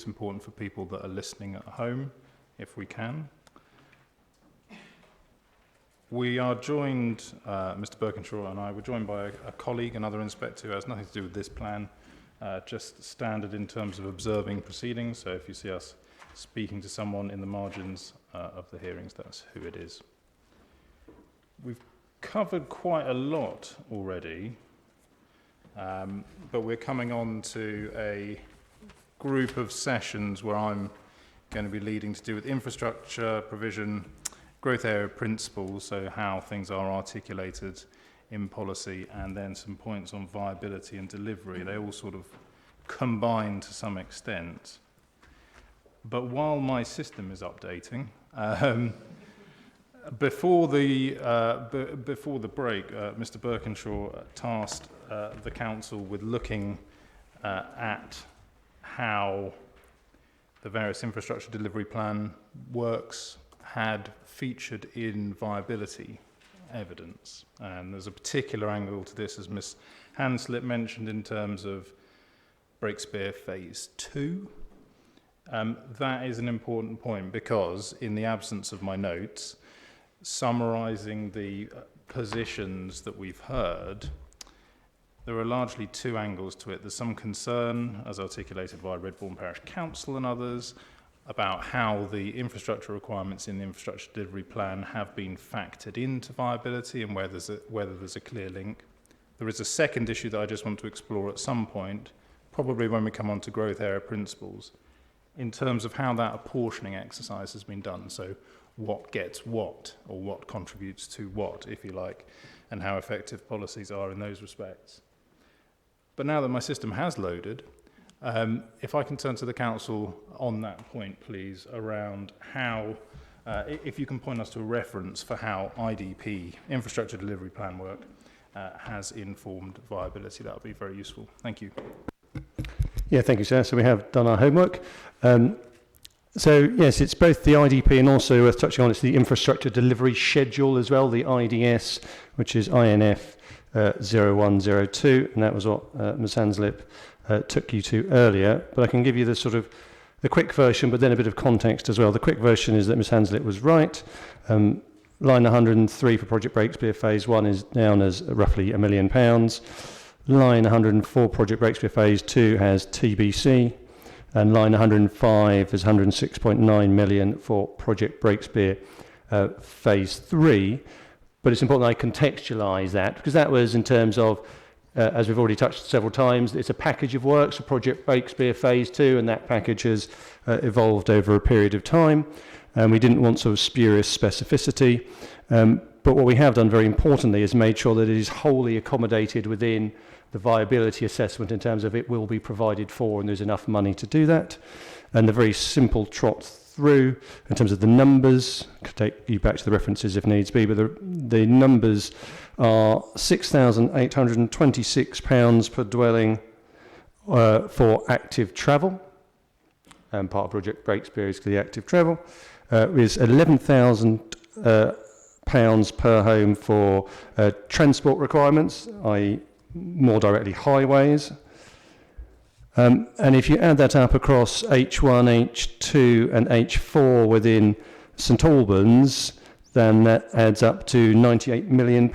It's important for people that are listening at home, if we can. We are joined, Mr. Birkinshaw and I, we're joined by a colleague, another inspector who has nothing to do with this plan, just standard in terms of observing proceedings. So if you see us speaking to someone in the margins of the hearings, that's who it is. We've covered quite a lot already, but we're coming on to a group of sessions where I'm going to be leading to do with infrastructure, provision, growth area principles, so how things are articulated in policy, and then some points on viability and delivery. They all sort of combine to some extent. But while my system is updating, before the break, Mr. Birkinshaw tasked the council with looking at how the various infrastructure delivery plan works had featured in viability evidence. And there's a particular angle to this, as Ms. Hanslip mentioned, in terms of Breakspear Phase 2. That is an important point because, in the absence of my notes, summarising the positions that we've heard, there are largely two angles to it. There's some concern, as articulated by Redbourne Parish Council and others, about how the infrastructure requirements in the infrastructure delivery plan have been factored into viability and whether there's a clear link. There is a second issue that I just want to explore at some point, probably when we come on to growth area principles, in terms of how that apportioning exercise has been done. So what gets what, or what contributes to what, if you like, and how effective policies are in those respects. But now that my system has loaded, if I can turn to the council on that point, please, around how, if you can point us to a reference for how IDP, Infrastructure Delivery Plan work, has informed viability, that would be very useful. Thank you. Yeah, thank you, sir. So we have done our homework. So yes, it's both the IDP and also worth touching on, it's the Infrastructure Delivery Schedule as well, the IDS, which is INF 0102, and that was what Ms. Hanslip took you to earlier. But I can give you the sort of the quick version, but then a bit of context as well. The quick version is that Ms. Hanslip was right. Line 103 for Project Breakspear Phase 1 is down as roughly £1 million. Line 104 Project Breakspear Phase 2 has TBC, and line 105 is 106.9 million for Project Breakspear Phase 3. But it's important that I contextualise that, because that was in terms of, as we've already touched several times, it's a package of works for Project Breakspear Phase 2, and that package has evolved over a period of time. And we didn't want sort of spurious specificity. But what we have done very importantly is made sure that it is wholly accommodated within the viability assessment in terms of it will be provided for and there's enough money to do that. And the very simple trot through in terms of the numbers, could take you back to the references if needs be, but the numbers are £6,826 per dwelling for active travel, and part of Project Breakspear is the active travel, is £11,000 per home for transport requirements, i.e. more directly highways. And if you add that up across H1, H2 and H4 within St Albans, then that adds up to £98 million.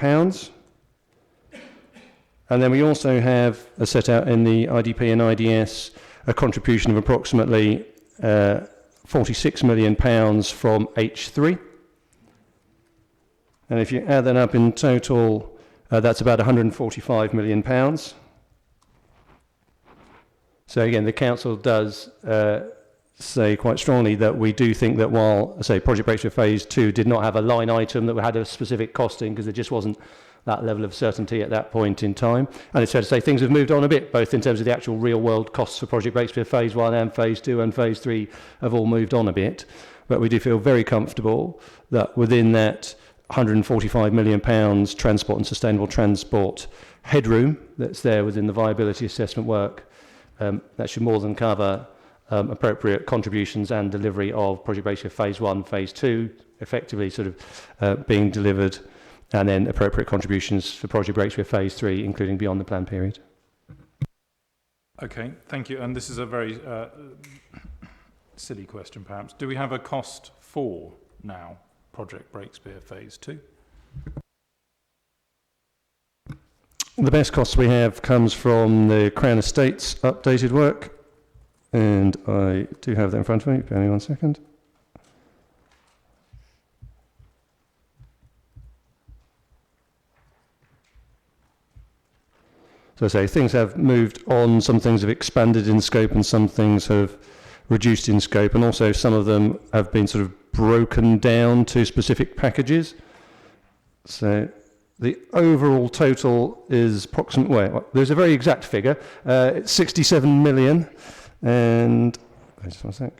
And then we also have, as set out in the IDP and IDS, a contribution of approximately £46 million from H3. And if you add that up in total, that's about £145 million. So again, the council does say quite strongly that we do think that while, say, Project Breakspear Phase 2 did not have a line item that had a specific costing because there just wasn't that level of certainty at that point in time. And it's fair to say things have moved on a bit, both in terms of the actual real world costs for Project Breakspear Phase 1 and Phase 2 and Phase 3 have all moved on a bit. But we do feel very comfortable that within that £145 million transport and sustainable transport headroom that's there within the viability assessment work, that should more than cover appropriate contributions and delivery of Project Breakspear Phase 1, Phase 2, effectively sort of being delivered, and then appropriate contributions for Project Breakspear Phase 3, including beyond the plan period. Okay, thank you. And this is a very silly question perhaps. Do we have a cost for now Project Breakspear Phase 2? The best cost we have comes from the Crown Estates updated work, and I do have that in front of me. Bear me 1 second. So I say things have moved on, some things have expanded in scope and some things have reduced in scope, and also some of them have been sort of broken down to specific packages. So the overall total is approximately, well, there's a very exact figure, it's 67 million, and, just 1 sec.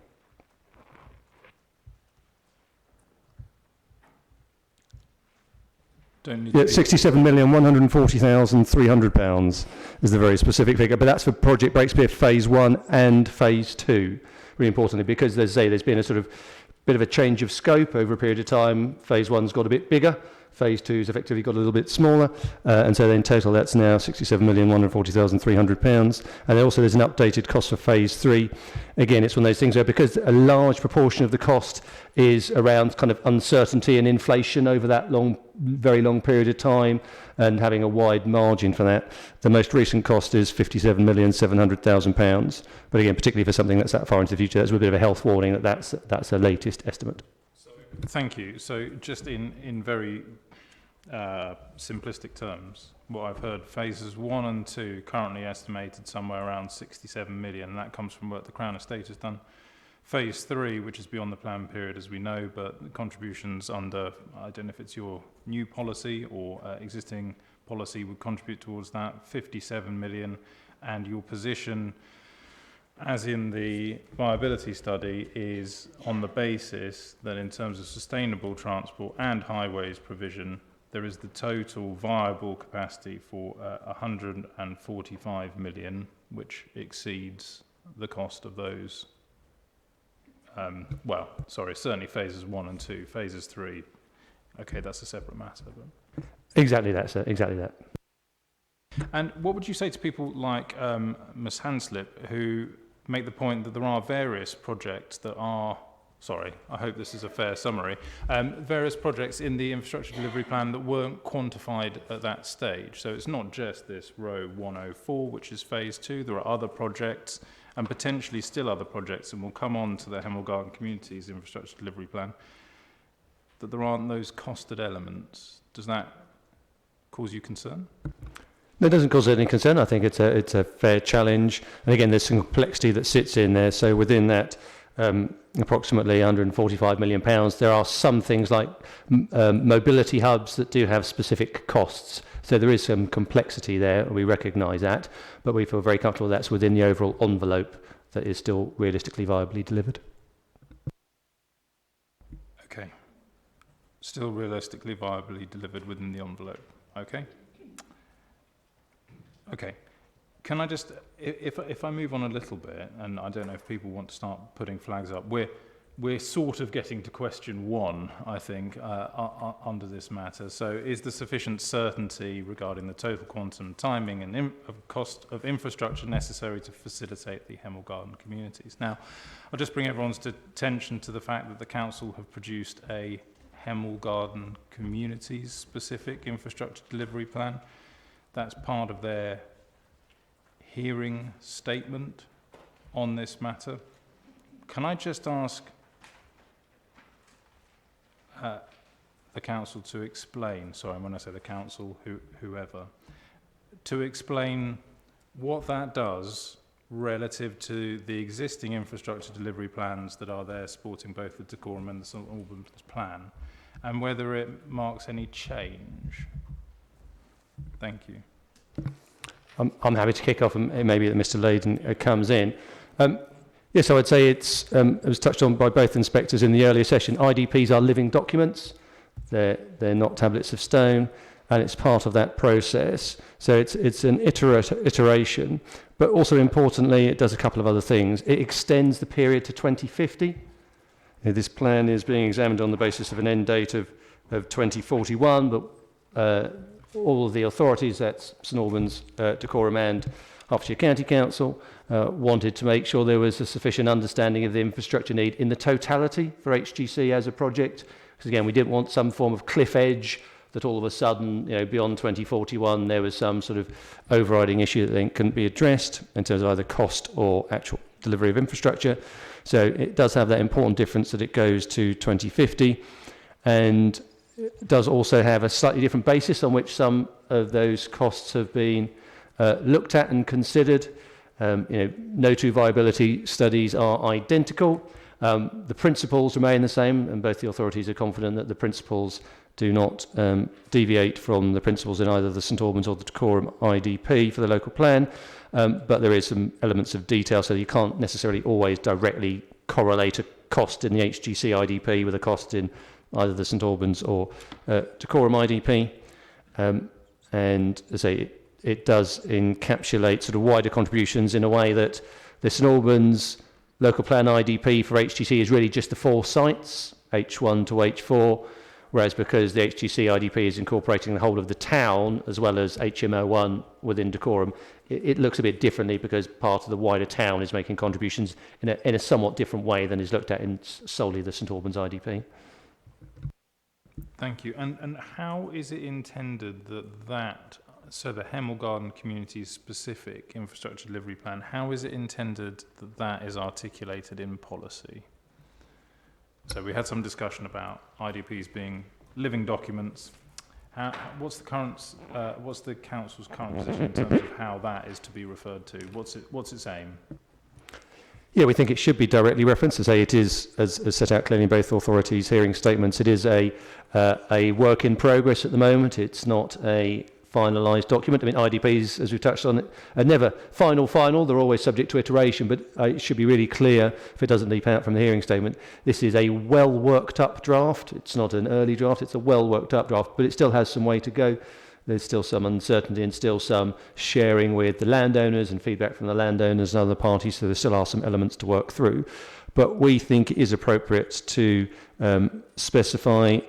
Yeah, £67,140,300 is the very specific figure, but that's for Project Breakspear Phase 1 and Phase 2, really importantly, because there's been a sort of bit of a change of scope over a period of time. Phase 1's got a bit bigger, Phase 2's effectively got a little bit smaller, and so in total that's now £67,140,300. And also there's an updated cost for Phase 3. Again, it's one of those things where, because a large proportion of the cost is around kind of uncertainty and inflation over that very long period of time, and having a wide margin for that, the most recent cost is £57,700,000. But again, particularly for something that's that far into the future, that's a bit of a health warning that's a latest estimate. Thank you. So just in very simplistic terms, what I've heard, phases 1 and 2 currently estimated somewhere around 67 million, and that comes from what the Crown Estate has done. Phase 3, which is beyond the plan period, as we know, but the contributions under, I don't know if it's your new policy or existing policy, would contribute towards that, 57 million, and your position, as in the viability study, is on the basis that in terms of sustainable transport and highways provision, there is the total viable capacity for 145 million, which exceeds the cost of those. Certainly phases 1 and 2. Phases 3, okay, that's a separate matter. But. Exactly that, sir. Exactly that. And what would you say to people like Ms. Hanslip, who make the point that there are various projects that are, I hope this is a fair summary, various projects in the infrastructure delivery plan that weren't quantified at that stage. So it's not just this row 104, which is phase 2. There are other projects and potentially still other projects, and we'll come on to the Hemel Garden Communities infrastructure delivery plan, that there aren't those costed elements. Does that cause you concern? No, it doesn't cause any concern. I think it's a fair challenge. And again, there's some complexity that sits in there. So within that approximately £145 million, there are some things like mobility hubs that do have specific costs. So there is some complexity there. We recognise that, but we feel very comfortable that's within the overall envelope that is still realistically viably delivered. Okay. Still realistically viably delivered within the envelope. Okay. Okay. Can I just, if I move on a little bit, and I don't know if people want to start putting flags up, we're sort of getting to question 1, I think, under this matter. So is there sufficient certainty regarding the total quantum, timing and cost of infrastructure necessary to facilitate the Hemel Garden communities? Now, I'll just bring everyone's attention to the fact that the Council have produced a Hemel Garden communities specific infrastructure delivery plan. That's part of their hearing statement on this matter. Can I just ask the Council to explain, sorry, when I say the Council, whoever, to explain what that does relative to the existing infrastructure delivery plans that are there supporting both the Dacorum and the St Albans plan, and whether it marks any change. Thank you. I'm happy to kick off, and maybe that Mr. Leyden comes in. Yes, I would say it was touched on by both inspectors in the earlier session. IDPs are living documents. They're not tablets of stone, and it's part of that process. So it's an iteration, but also importantly, it does a couple of other things. It extends the period to 2050. This plan is being examined on the basis of an end date of 2041, but all of the authorities, that's St Albans, Dacorum and Hertfordshire County Council wanted to make sure there was a sufficient understanding of the infrastructure need in the totality for HGC as a project. Because again, we didn't want some form of cliff edge that all of a sudden, beyond 2041, there was some sort of overriding issue that then couldn't be addressed in terms of either cost or actual delivery of infrastructure. So it does have that important difference that it goes to 2050, and it does also have a slightly different basis on which some of those costs have been looked at and considered. No two viability studies are identical. The principles remain the same, and both the authorities are confident that the principles do not deviate from the principles in either the St Albans or the Dacorum IDP for the local plan, but there is some elements of detail, so you can't necessarily always directly correlate a cost in the HGC IDP with a cost in either the St Albans or Dacorum IDP. And as I say, it does encapsulate sort of wider contributions in a way that the St Albans local plan IDP for HGC is really just the 4 sites, H1 to H4, whereas because the HGC IDP is incorporating the whole of the town as well as HMO1 within Dacorum, it looks a bit differently because part of the wider town is making contributions in a somewhat different way than is looked at in solely the St Albans IDP. Thank you. And how is it intended that so the Hemel Garden Community specific infrastructure delivery plan, how is it intended that is articulated in policy? So we had some discussion about IDPs being living documents. What's the council's current position in terms of how that is to be referred to? What's its aim? Yeah, we think it should be directly referenced. As I say, it is, as set out clearly in both authorities' hearing statements, it is a work in progress at the moment. It's not a finalised document. I mean, IDPs, as we've touched on, are never final. They're always subject to iteration, but it should be really clear, if it doesn't leap out from the hearing statement, this is a well-worked-up draft. It's not an early draft. It's a well-worked-up draft, but it still has some way to go. There's still some uncertainty and still some sharing with the landowners and feedback from the landowners and other parties, so there still are some elements to work through. But we think it is appropriate to specify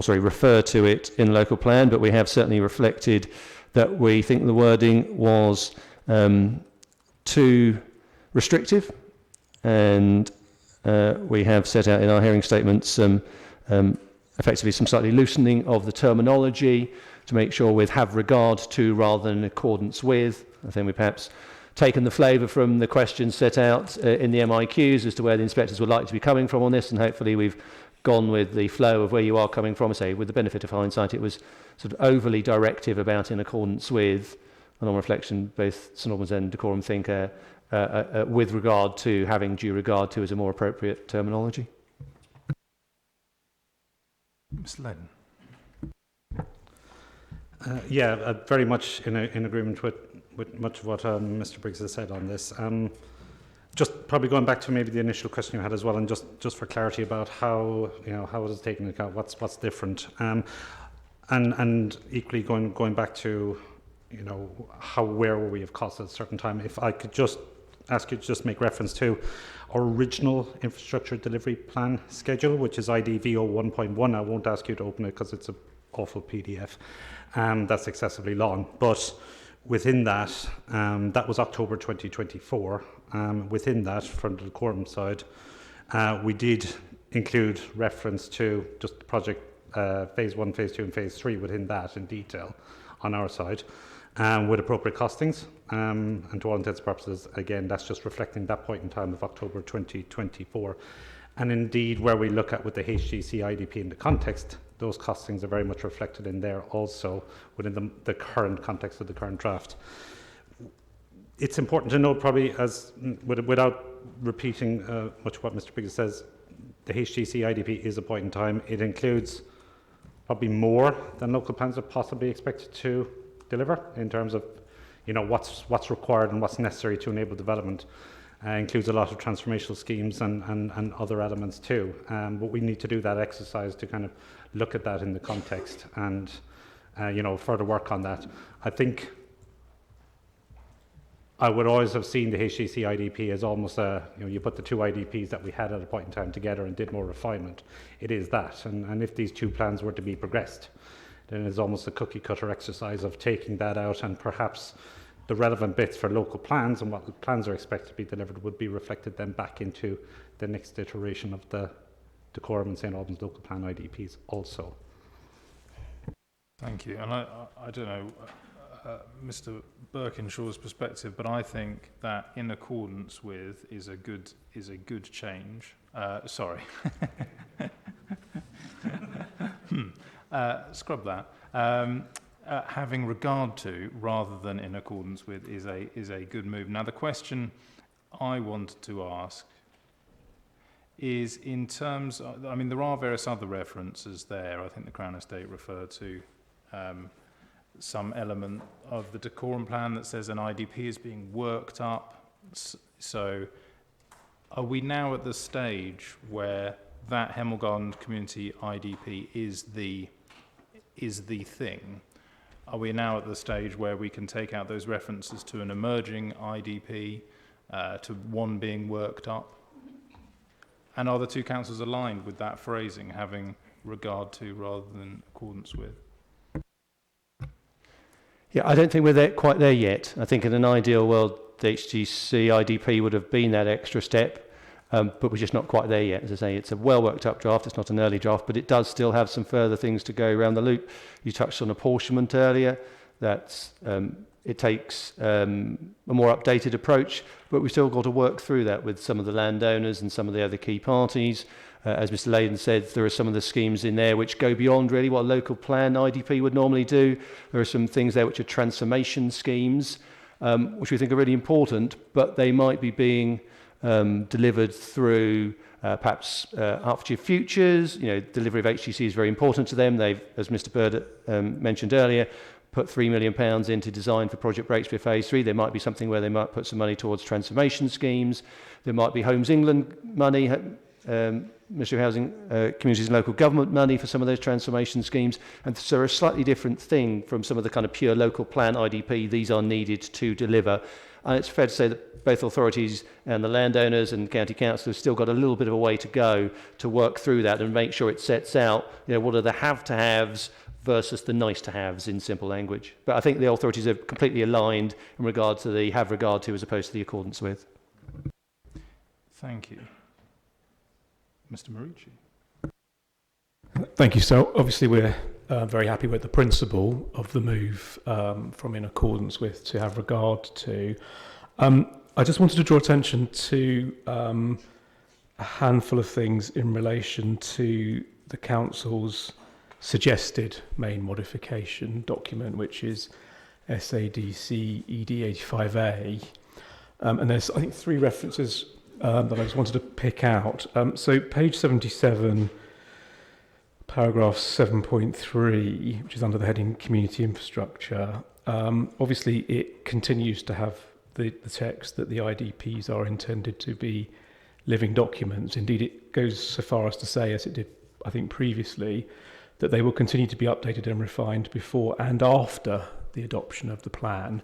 refer to it in the local plan, but we have certainly reflected that we think the wording was too restrictive, and we have set out in our hearing statements some effectively some slightly loosening of the terminology to make sure with have regard to rather than in accordance with. I think we perhaps taken the flavour from the questions set out in the MIQs as to where the inspectors would like to be coming from on this, and hopefully we've gone with the flow of where you are coming from. Say, with the benefit of hindsight, it was sort of overly directive about in accordance with, and on reflection, both St Albans and Dacorum think with regard to, having due regard to, is a more appropriate terminology. Mr. Ledden. Very much in agreement with much of what Mr. Briggs has said on this. Just probably going back to maybe the initial question you had as well, and just for clarity about how it is taken into account, what's different, and equally going back to where were we of costs at a certain time. If I could just ask you to just make reference to our original infrastructure delivery plan schedule, which is IDVO 1.1. I won't ask you to open it because it's an awful PDF. That's excessively long, but within that, that was October 2024. Within that, from the Dacorum side, we did include reference to just the project phase 1, phase 2 and phase 3 within that in detail on our side, with appropriate costings. And to all intents and purposes, again, that's just reflecting that point in time of October 2024. And indeed, where we look at with the HGC IDP in the context, those costings are very much reflected in there also within the current context of the current draft. It's important to note, probably, as without repeating much of what Mr. Briggs says, the HGC IDP is a point in time. It includes probably more than local plans are possibly expected to deliver in terms of what's required and what's necessary to enable development. Includes a lot of transformational schemes and other elements too. But we need to do that exercise to kind of look at that in the context and further work on that. I think I would always have seen the HGC IDP as almost you put the two IDPs that we had at a point in time together and did more refinement. It is that, and if these two plans were to be progressed, then it's almost a cookie cutter exercise of taking that out and perhaps the relevant bits for local plans and what the plans are expected to be delivered would be reflected then back into the next iteration of the Dacorum and St Albans local plan IDPs also. Thank you. And I don't know Mr. Birkinshaw's perspective, but I think that in accordance with is a good change. Sorry. Scrub that. Having regard to rather than in accordance with is a good move. Now the question I wanted to ask is in terms of, I mean, there are various other references there. I think the Crown Estate referred to some element of the Dacorum plan that says an IDP is being worked up. So are we now at the stage where that Hemel Garden Community IDP is the thing? Are we now at the stage where we can take out those references to an emerging IDP, to one being worked up? And are the two councils aligned with that phrasing, having regard to rather than accordance with? Yeah, I don't think we're quite there yet. I think in an ideal world, the HGC IDP would have been that extra step, but we're just not quite there yet. As I say, it's a well worked up draft. It's not an early draft, but it does still have some further things to go around the loop. You touched on apportionment earlier. That's it takes a more updated approach, but we've still got to work through that with some of the landowners and some of the other key parties. As Mr. Layden said, there are some of the schemes in there which go beyond really what a local plan IDP would normally do. There are some things there which are transformation schemes, which we think are really important, but they might be being delivered through perhaps Hertfordshire Futures. You know, delivery of HGC is very important to them. They've, as Mr. Bird mentioned earlier, put £3 million into design for Project Breakthrough Phase 3. There might be something where they might put some money towards transformation schemes. There might be Homes England money, Ministry of Housing, Communities and Local Government money for some of those transformation schemes. And so a slightly different thing from some of the kind of pure local plan IDP these are needed to deliver. And it's fair to say that both authorities and the landowners and county council have still got a little bit of a way to go to work through that and make sure it sets out, you know, what are the have-to-haves versus the nice-to-haves in simple language. But I think the authorities are completely aligned in regard to the have regard to as opposed to the accordance with. Thank you. Mr. Marucci. Thank you. So obviously we're very happy with the principle of the move from in accordance with to have regard to. I just wanted to draw attention to a handful of things in relation to the council's suggested main modification document, which is SADC ED85A. And there's, I think, three references that I just wanted to pick out. So page 77, paragraph 7.3, which is under the heading Community Infrastructure. Obviously, it continues to have the text that the IDPs are intended to be living documents. Indeed, it goes so far as to say, as it did, I think, previously, that they will continue to be updated and refined before and after the adoption of the plan.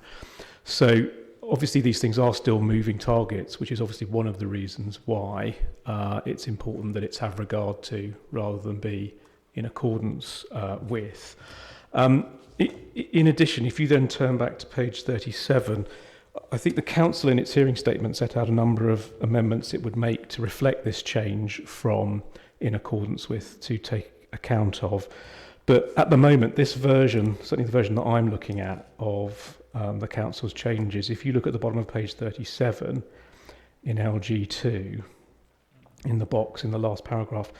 So obviously these things are still moving targets, which is obviously one of the reasons why it's important that it's have regard to rather than be in accordance with. In addition, if you then turn back to page 37, I think the council in its hearing statement set out a number of amendments it would make to reflect this change from in accordance with to take account of. But at the moment, this version, certainly the version that I'm looking at of the council's changes, if you look at the bottom of page 37 in LG2, in the box in the last paragraph,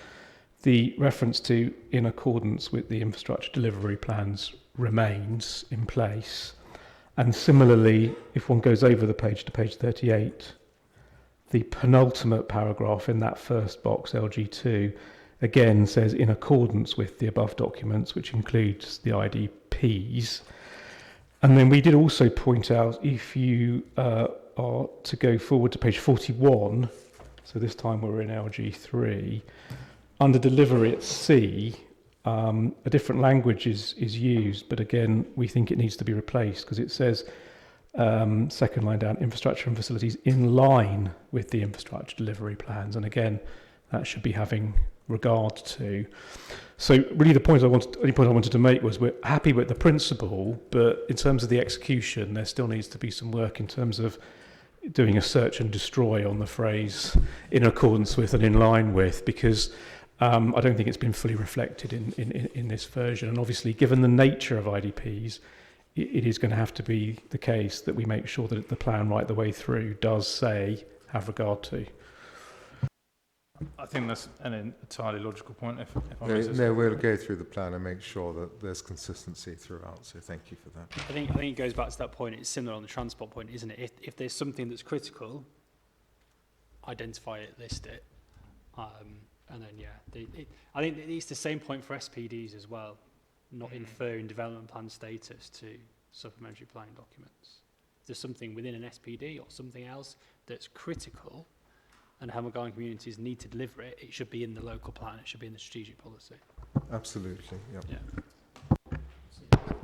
the reference to in accordance with the infrastructure delivery plans remains in place. And similarly, if one goes over the page to page 38, the penultimate paragraph in that first box, LG2, again says in accordance with the above documents, which includes the IDPs. And then we did also point out, if you are to go forward to page 41, so this time we're in LG3, under delivery at C, a different language is used, but again, we think it needs to be replaced because it says, second line down, infrastructure and facilities in line with the infrastructure delivery plans. And again, that should be having regard to. So really the only point I wanted to make was we're happy with the principle, but in terms of the execution, there still needs to be some work in terms of doing a search and destroy on the phrase in accordance with and in line with, because I don't think it's been fully reflected in this version. And obviously, given the nature of IDPs, it is going to have to be the case that we make sure that the plan right the way through does say have regard to. I think that's an entirely logical point. If I may say so. No, we'll go through the plan and make sure that there's consistency throughout. So thank you for that. I think it goes back to that point. It's similar on the transport point, isn't it? If there's something that's critical, identify it, list it, and then I think it's the same point for SPDs as well. Not inferring development plan status to supplementary planning documents. If there's something within an SPD or something else that's critical, and Hemel Garden communities need to deliver it, it should be in the local plan, it should be in the strategic policy. Absolutely. Yep. Yeah.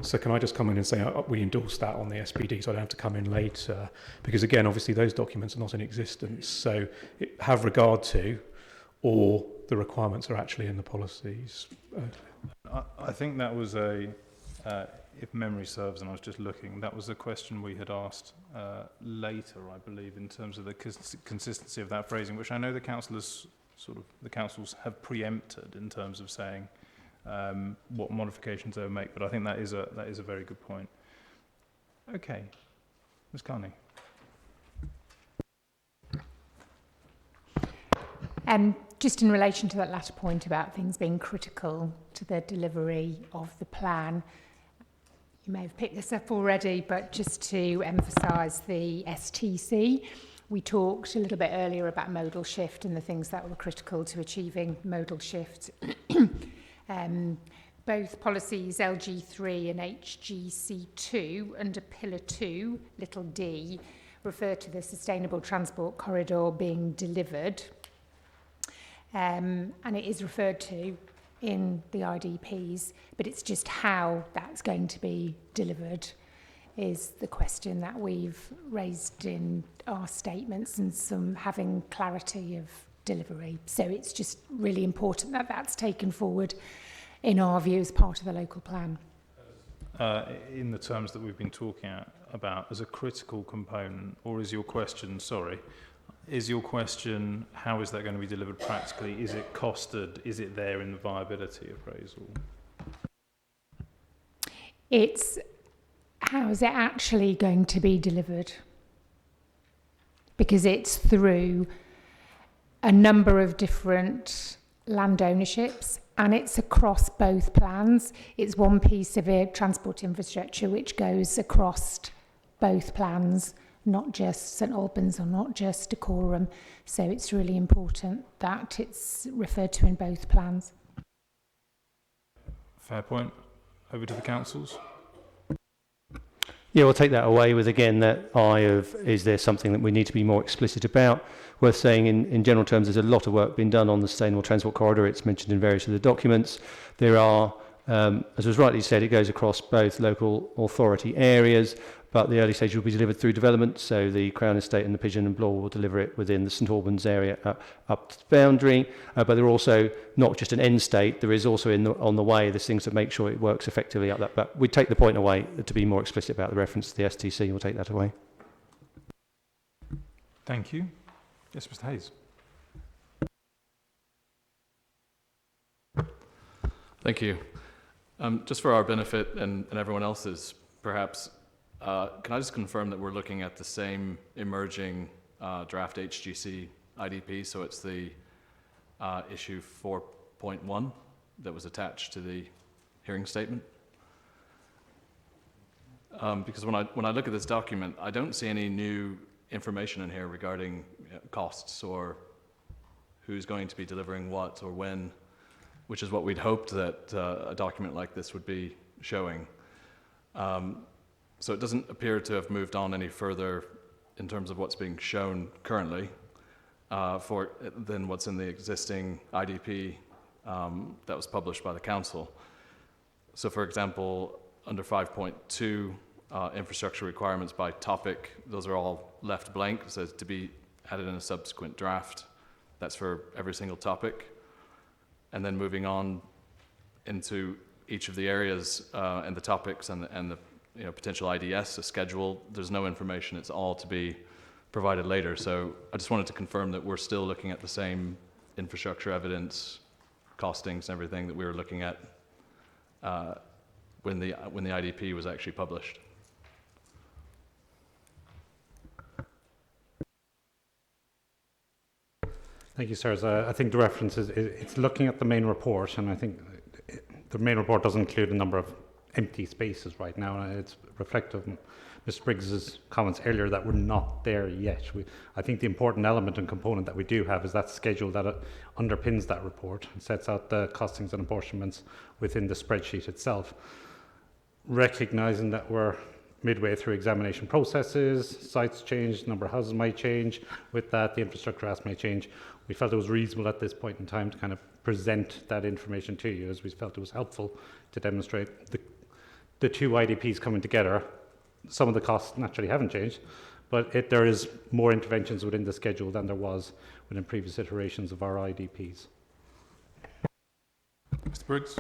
So can I just come in and say we endorse that on the SPD, so I don't have to come in later? Because again, obviously those documents are not in existence, so have regard to, or the requirements are actually in the policies. I think that was if memory serves, and I was just looking, that was a question we had asked later, I believe, in terms of the consistency of that phrasing, which I know the councils have preempted in terms of saying what modifications they would make. But I think that is a very good point. Okay, Ms. Carney. Just in relation to that latter point about things being critical to the delivery of the plan, you may have picked this up already, but just to emphasise the STC, we talked a little bit earlier about modal shift and the things that were critical to achieving modal shift. Both policies LG3 and HGC2 under Pillar 2, little d, refer to the sustainable transport corridor being delivered. And it is referred to in the IDPs, but it's just how that's going to be delivered is the question that we've raised in our statements, and some having clarity of delivery. So it's just really important that that's taken forward in our view as part of the local plan. In the terms that we've been talking about as a critical component, or is your question, how is that going to be delivered practically? Is it costed? Is it there in the viability appraisal? It's how is it actually going to be delivered? Because it's through a number of different land ownerships, and it's across both plans. It's one piece of transport infrastructure which goes across both plans, not just St Albans or not just Dacorum. So it's really important that it's referred to in both plans. Fair point. Over to the councils. Yeah, we'll take that away with, again, that eye of, is there something that we need to be more explicit about? Worth saying in general terms, there's a lot of work being done on the sustainable transport corridor. It's mentioned in various of the documents. There are, as was rightly said, it goes across both local authority areas, but the early stage will be delivered through development. So the Crown Estate and the Pigeon and Blore will deliver it within the St Albans area up to the boundary. But there are also not just an end state, there is also on the way there's things that make sure it works effectively up that. But we take the point away to be more explicit about the reference to the STC. We'll take that away. Thank you. Yes, Mr. Hayes. Thank you. Just for our benefit and everyone else's, perhaps, can I just confirm that we're looking at the same emerging draft HGC IDP? So it's the issue 4.1 that was attached to the hearing statement? Because when I look at this document, I don't see any new information in here regarding costs or who's going to be delivering what or when, which is what we'd hoped that a document like this would be showing. So it doesn't appear to have moved on any further in terms of what's being shown currently than what's in the existing IDP that was published by the council. So for example, under 5.2, infrastructure requirements by topic, those are all left blank, so to be added in a subsequent draft. That's for every single topic. And then moving on into each of the areas and the topics and the potential IDS, a schedule, there's no information. It's all to be provided later. So I just wanted to confirm that we're still looking at the same infrastructure evidence, costings, and everything that we were looking at when the IDP was actually published. Thank you, sirs. I think the reference is it's looking at the main report, and I think the main report does include a number of empty spaces right now, and it's reflective of Mr. Briggs's comments earlier that we're not there yet. I think the important element and component that we do have is that schedule that underpins that report and sets out the costings and apportionments within the spreadsheet itself. Recognising that we're midway through examination processes, sites change, number of houses might change. With that, the infrastructure ask may change. We felt it was reasonable at this point in time to kind of present that information to you, as we felt it was helpful to demonstrate the two IDPs coming together. Some of the costs naturally haven't changed, but there is more interventions within the schedule than there was within previous iterations of our IDPs. Mr. Briggs?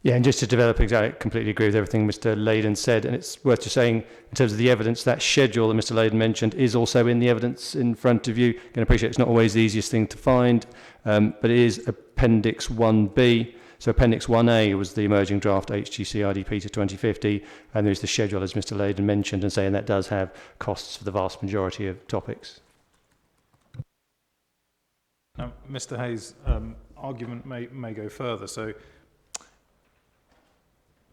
Yeah, and just to develop, I completely agree with everything Mr. Leyden said, and it's worth just saying, in terms of the evidence, that schedule that Mr. Leyden mentioned is also in the evidence in front of you. You can appreciate it's not always the easiest thing to find, but it is Appendix 1B. So Appendix 1A was the emerging draft HGC IDP to 2050, and there's the schedule, as Mr. Leyden mentioned, and saying that does have costs for the vast majority of topics. Now, Mr. Hayes' argument may go further. So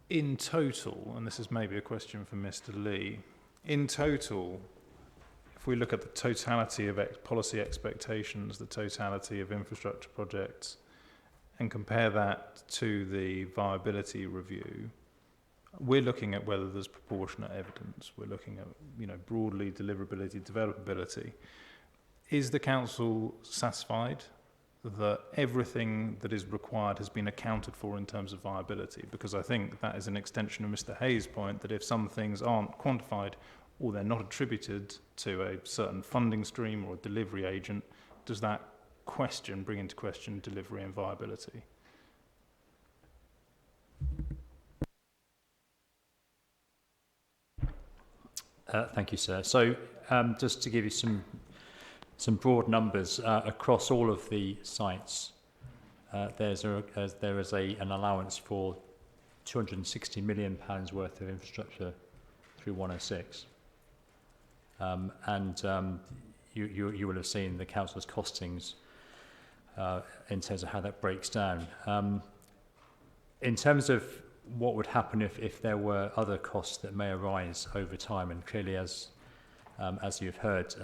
in total, and this is maybe a question for Mr. Lee, in total, if we look at the totality of policy expectations, the totality of infrastructure projects, and compare that to the viability review, we're looking at whether there's proportionate evidence. We're looking at, broadly deliverability, developability. Is the council satisfied that everything that is required has been accounted for in terms of viability? Because I think that is an extension of Mr. Hayes' point that if some things aren't quantified or they're not attributed to a certain funding stream or a delivery agent, does that bring into question delivery and viability? Thank you, sir. So just to give you some broad numbers, across all of the sites, there is an allowance for £260 million worth of infrastructure through 106. You will have seen the council's costings in terms of how that breaks down. In terms of what would happen if there were other costs that may arise over time, and clearly as you've heard,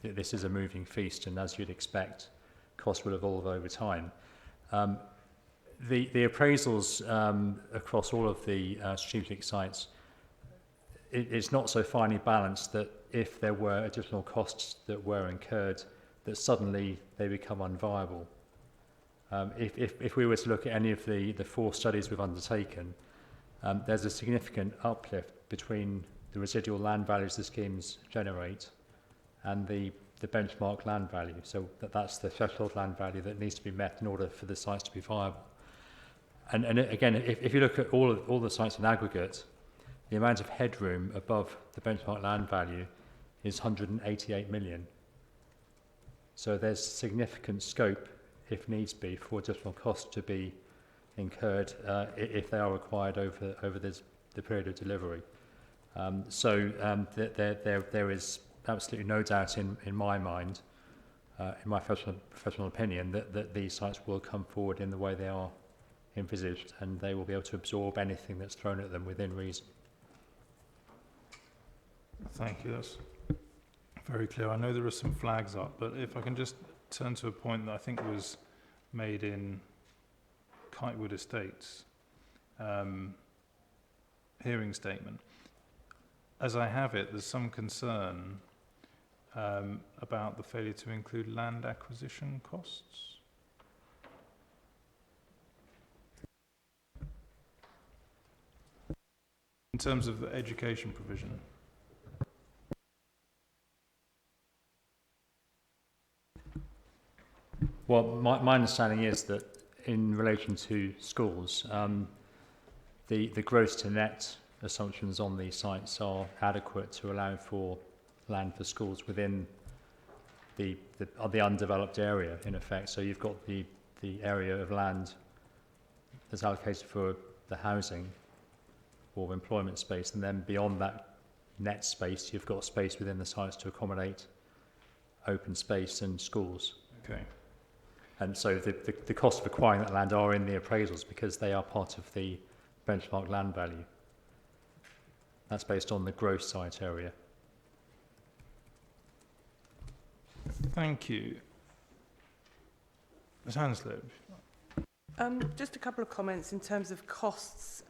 this is a moving feast, and as you'd expect, costs will evolve over time. The appraisals across all of the strategic sites, it's not so finely balanced that if there were additional costs that were incurred, that suddenly they become unviable. If we were to look at any of the 4 studies we've undertaken, there's a significant uplift between the residual land values the schemes generate and the benchmark land value. So that's the threshold land value that needs to be met in order for the sites to be viable. And again, if you look at all the sites in aggregate, the amount of headroom above the benchmark land value is 188 million. So there's significant scope, if needs be, for additional costs to be incurred if they are required over the period of delivery. There is absolutely no doubt in my mind, in my professional opinion, that these sites will come forward in the way they are envisaged, and they will be able to absorb anything that's thrown at them within reason. Thank you. That's very clear. I know there are some flags up, but if I can just turn to a point that I think was made in Kitewood Estates hearing statement. As I have it, there's some concern about the failure to include land acquisition costs. In terms of the education provision. Well, my understanding is that in relation to schools, the gross to net assumptions on these sites are adequate to allow for land for schools within the undeveloped area, in effect. So you've got the area of land that's allocated for the housing or employment space, and then beyond that net space, you've got space within the sites to accommodate open space and schools. Okay. And so the cost of acquiring that land are in the appraisals because they are part of the benchmark land value. That's based on the gross site area. Thank you. Ms. Hanslope. Just a couple of comments in terms of costs,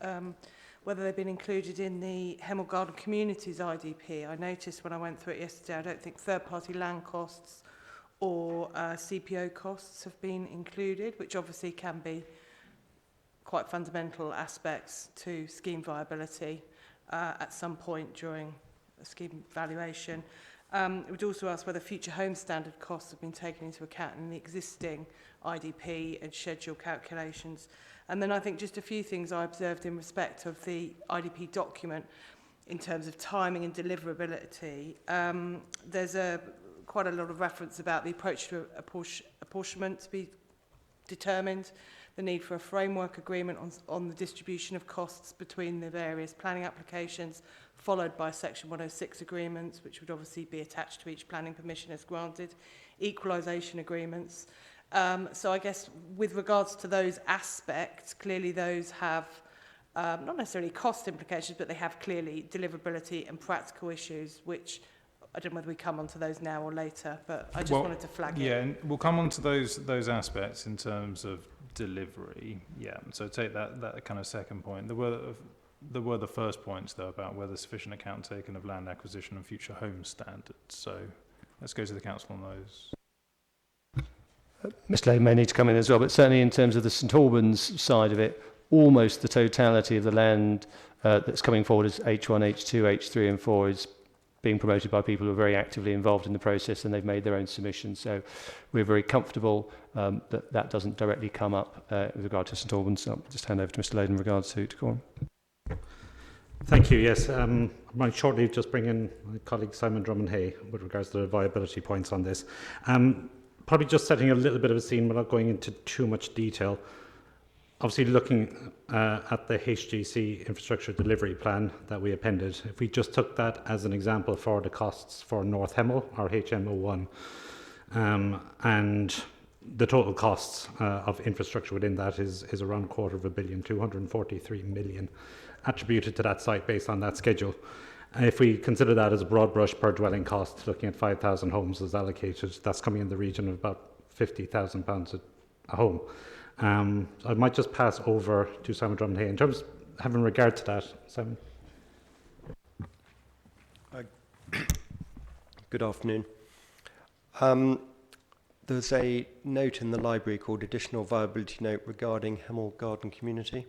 whether they've been included in the Hemel Garden Communities IDP. I noticed when I went through it yesterday, I don't think third-party land costs or CPO costs have been included, which obviously can be quite fundamental aspects to scheme viability at some point during a scheme valuation. We'd also ask whether future home standard costs have been taken into account in the existing IDP and schedule calculations. And then I think just a few things I observed in respect of the IDP document in terms of timing and deliverability. There's quite a lot of reference about the approach to apportionment to be determined, the need for a framework agreement on the distribution of costs between the various planning applications, followed by Section 106 agreements, which would obviously be attached to each planning permission as granted, equalisation agreements. So I guess with regards to those aspects, clearly those have not necessarily cost implications, but they have clearly deliverability and practical issues, which I don't know whether we come onto those now or later, but I just wanted to flag it. Yeah, and we'll come on to those aspects in terms of delivery. Yeah, so take that kind of second point. There were the first points, though, about whether sufficient account taken of land acquisition and future home standards. So let's go to the council on those. Mr. Lane may need to come in as well, but certainly in terms of the St Albans side of it, almost the totality of the land that's coming forward as H1, H2, H3 and 4 is being promoted by people who are very actively involved in the process, and they've made their own submissions. So we're very comfortable that doesn't directly come up with regard to St Albans. So I'll just hand over to Mr. Lane in regards to Dacorum. Thank you. Yes, I might shortly just bring in my colleague Simon Drummond-Hay with regards to the viability points on this. Probably just setting a little bit of a scene without going into too much detail. Obviously looking at the HGC infrastructure delivery plan that we appended, if we just took that as an example for the costs for North Hemel, or HMO1, and the total costs of infrastructure within that is around $250 million, 243 million attributed to that site based on that schedule. If we consider that as a broad brush per dwelling cost, looking at 5,000 homes as allocated, that's coming in the region of about £50,000 a home. I might just pass over to Simon Drummond-Hay in terms of having regard to that. Simon. Good afternoon. There's a note in the library called Additional Viability Note regarding Hemel Garden Community,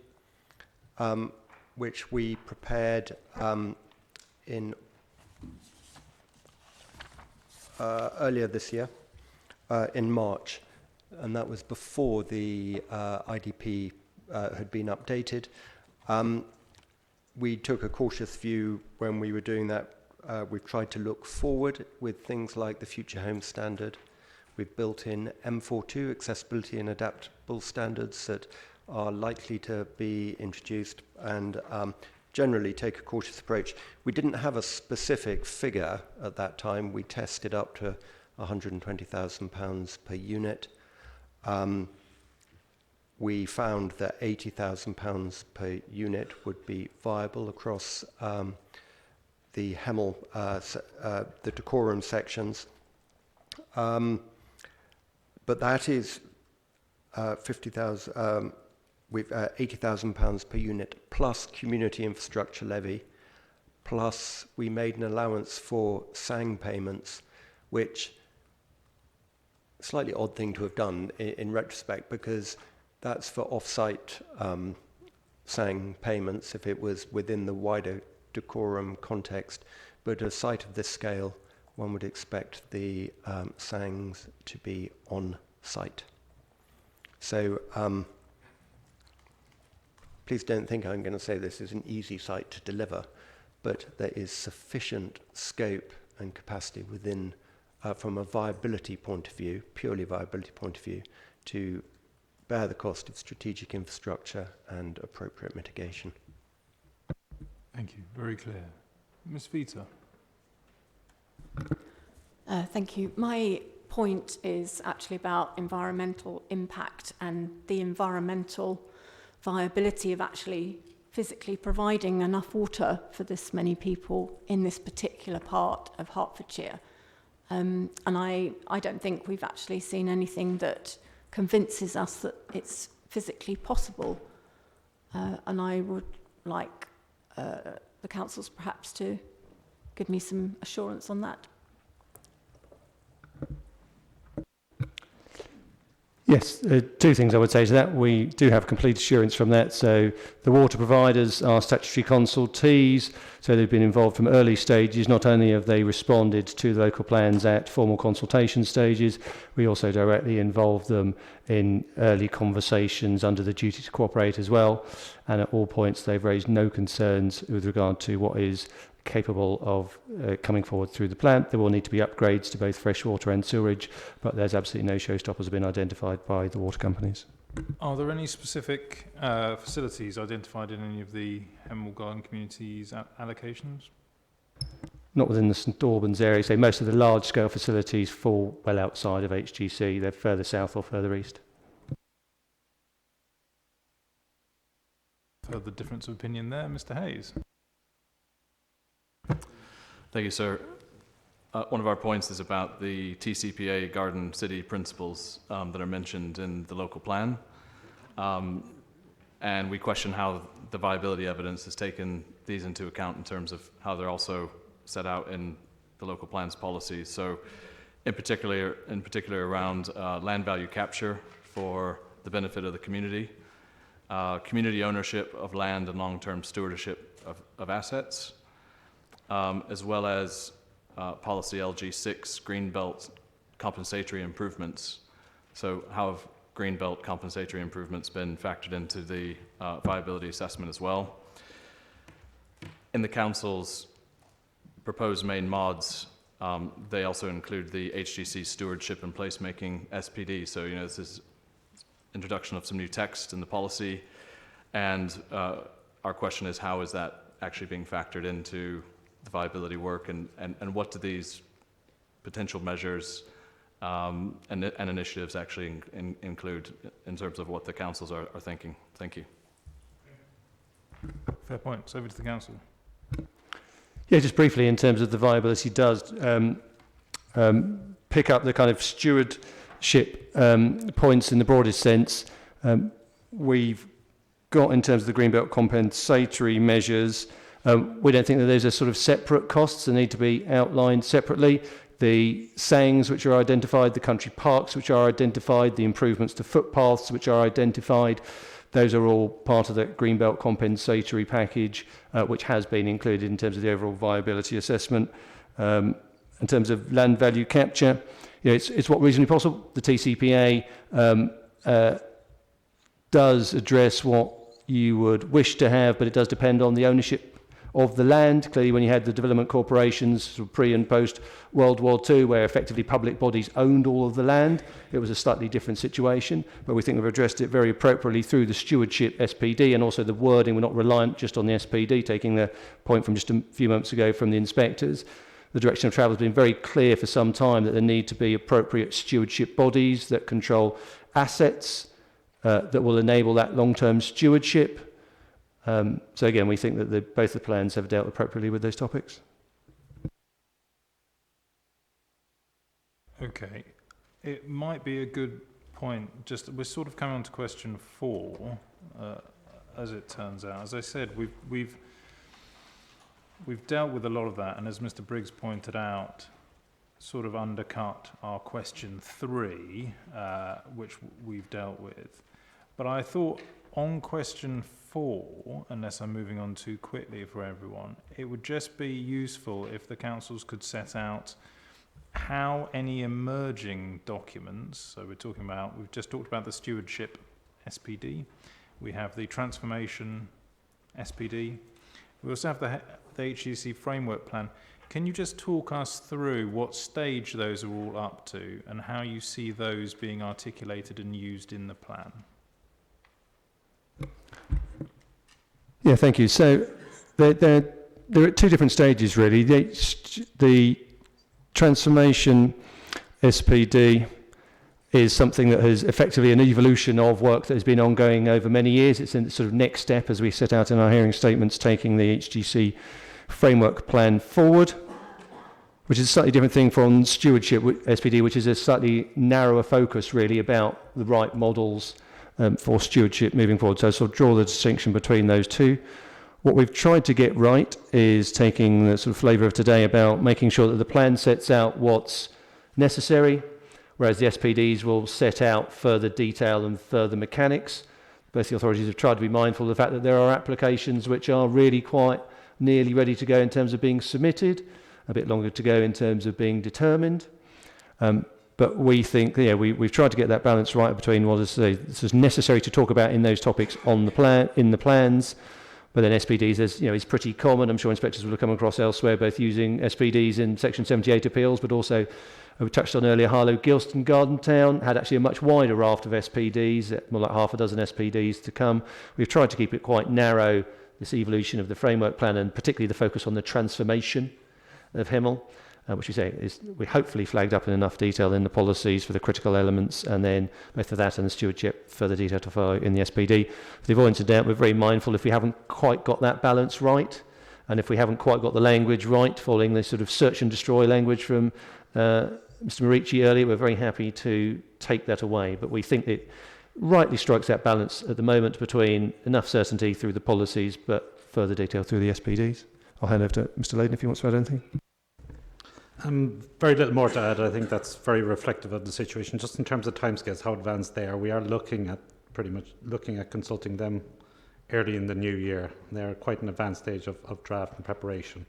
which we prepared earlier this year, in March, and that was before the IDP had been updated. We took a cautious view when we were doing that. We've tried to look forward with things like the Future Home Standard. We've built in M42, accessibility and adaptable standards that are likely to be introduced, and generally take a cautious approach. We didn't have a specific figure at that time. We tested up to £120,000 per unit. We found that £80,000 per unit would be viable across the Hemel, the Dacorum sections. But that is with £80,000 per unit plus community infrastructure levy, plus we made an allowance for SANG payments, which slightly odd thing to have done in retrospect, because that's for off-site SANG payments if it was within the wider Dacorum context, but at a site of this scale, one would expect the SANGs to be on site. So please don't think I'm going to say this is an easy site to deliver, but there is sufficient scope and capacity within, from a viability point of view, purely viability point of view, to bear the cost of strategic infrastructure and appropriate mitigation. Thank you. Very clear. Ms. Vita. Thank you. My point is actually about environmental impact and the environmental viability of actually physically providing enough water for this many people in this particular part of Hertfordshire. And I don't think we've actually seen anything that convinces us that it's physically possible. And I would like the councils perhaps to give me some assurance on that. Yes, two things I would say to that. We do have complete assurance from that. So the water providers are statutory consultees, so they've been involved from early stages. Not only have they responded to the local plans at formal consultation stages, we also directly involve them in early conversations under the duty to cooperate as well. And at all points, they've raised no concerns with regard to what is capable of coming forward through the plant. There will need to be upgrades to both freshwater and sewerage, but there's absolutely no showstoppers have been identified by the water companies. Are there any specific facilities identified in any of the Hemel Garden Communities allocations? Not within the St Albans area, so most of the large-scale facilities fall well outside of HGC. They're further south or further east. Further difference of opinion there, Mr. Hayes. Thank you, sir. One of our points is about the TCPA Garden City principles that are mentioned in the local plan. And we question how the viability evidence has taken these into account in terms of how they're also set out in the local plan's policies. So in particular around land value capture for the benefit of the community, community ownership of land and long-term stewardship of assets, as well as policy LG6, Greenbelt compensatory improvements. So how have Greenbelt compensatory improvements been factored into the viability assessment as well? In the council's proposed main mods, they also include the HGC stewardship and placemaking SPD. So, you know, this is introduction of some new text in the policy. And our question is, how is that actually being factored into the viability work, and what do these potential measures and initiatives actually include in terms of what the councils are thinking? Thank you. Fair point. So over to the council. Yeah, just briefly in terms of the viability does pick up the kind of stewardship points in the broadest sense. We've got in terms of the Greenbelt compensatory measures. We don't think that those are sort of separate costs that need to be outlined separately. The sayings which are identified, the country parks which are identified, the improvements to footpaths which are identified, those are all part of the Greenbelt compensatory package, which has been included in terms of the overall viability assessment. In terms of land value capture, you know, it's what reasonably possible. The TCPA does address what you would wish to have, but it does depend on the ownership of the land. Clearly, when you had the development corporations sort of pre and post World War II, where effectively public bodies owned all of the land, it was a slightly different situation. But we think we've addressed it very appropriately through the stewardship SPD and also the wording. We're not reliant just on the SPD, taking the point from just a few months ago from the inspectors. The direction of travel has been very clear for some time that there need to be appropriate stewardship bodies that control assets that will enable that long-term stewardship. So again, we think that both the plans have dealt appropriately with those topics. Okay, it might be a good point. Just we're sort of coming on to question 4, as it turns out. As I said, we've dealt with a lot of that, and as Mr. Briggs pointed out, sort of undercut our question 3, which we've dealt with. But I thought on question 4, unless I'm moving on too quickly for everyone, it would just be useful if the councils could set out how any emerging documents, so we've just talked about the stewardship SPD, we have the transformation SPD, we also have the HGC framework plan. Can you just talk us through what stage those are all up to and how you see those being articulated and used in the plan? Yeah, thank you. So they're at two different stages, really. The transformation SPD is something that has effectively an evolution of work that has been ongoing over many years. It's in the sort of next step, as we set out in our hearing statements, taking the HGC framework plan forward, which is a slightly different thing from stewardship SPD, which is a slightly narrower focus, really, about the right models for stewardship moving forward. So I sort of draw the distinction between those two. What we've tried to get right is taking the sort of flavour of today about making sure that the plan sets out what's necessary, whereas the SPDs will set out further detail and further mechanics. Both the authorities have tried to be mindful of the fact that there are applications which are really quite nearly ready to go in terms of being submitted, a bit longer to go in terms of being determined. But we think, we've tried to get that balance right between what is necessary to talk about in those topics on the plan, in the plans, but then SPDs is pretty common. I'm sure inspectors will have come across elsewhere, both using SPDs in Section 78 appeals, but also we touched on earlier, Harlow, Gilston, Garden Town had actually a much wider raft of SPDs, more like half a dozen SPDs to come. We've tried to keep it quite narrow, this evolution of the framework plan, and particularly the focus on the transformation of Hemel, which we hopefully flagged up in enough detail in the policies for the critical elements, and then both of that and the stewardship, further detail to follow in the SPD. For the avoidance of doubt, we're very mindful if we haven't quite got that balance right, and if we haven't quite got the language right, following the sort of search and destroy language from Mr. Marici earlier, we're very happy to take that away. But we think it rightly strikes that balance at the moment between enough certainty through the policies, but further detail through the SPDs. I'll hand over to Mr. Layden if he wants to add anything. Very little more to add. I think that's very reflective of the situation. Just in terms of timescales, how advanced they are, we are looking at consulting them early in the new year. They're quite an advanced stage of draft and preparation.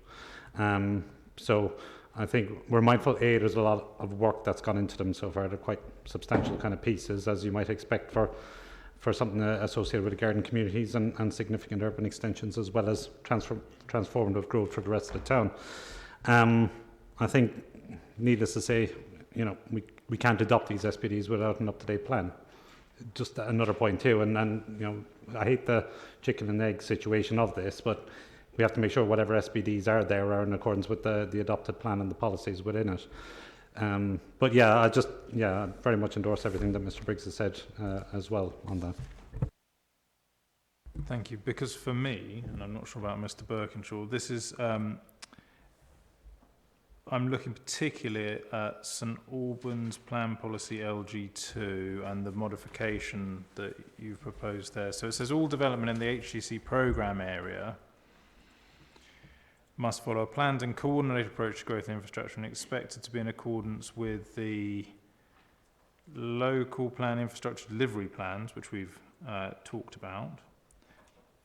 So I think we're mindful, there's a lot of work that's gone into them so far. They're quite substantial kind of pieces, as you might expect for something associated with the garden communities and significant urban extensions, as well as transformative growth for the rest of the town. I think, needless to say, we can't adopt these SPDs without an up-to-date plan. Just another point too, and I hate the chicken and egg situation of this, but we have to make sure whatever SPDs are there are in accordance with the adopted plan and the policies within it. But I very much endorse everything that Mr. Briggs has said as well on that. Thank you. Because for me, and I'm not sure about Mr. Birkinshaw, this is I'm looking particularly at St Albans Plan Policy LG2 and the modification that you've proposed there. So it says all development in the HGC programme area must follow a planned and coordinated approach to growth infrastructure and expected to be in accordance with the local plan infrastructure delivery plans, which we've talked about,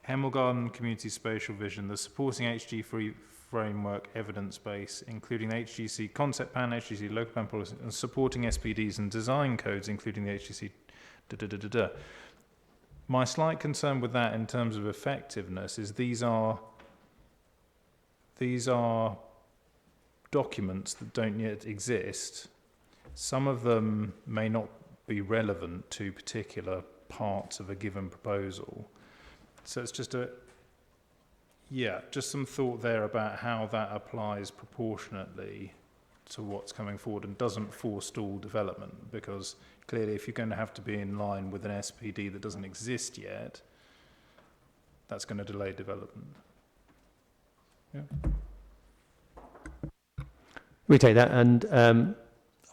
Hemel Garden Community Spatial Vision, the supporting HG framework evidence base, including the HGC concept plan, HGC local plan policy, and supporting SPDs and design codes, including the HGC My slight concern with that in terms of effectiveness is these are documents that don't yet exist. Some of them may not be relevant to particular parts of a given proposal. So it's just some thought there about how that applies proportionately to what's coming forward and doesn't forestall development, because clearly if you're going to have to be in line with an SPD that doesn't exist yet, that's going to delay development. Yeah. We take that, and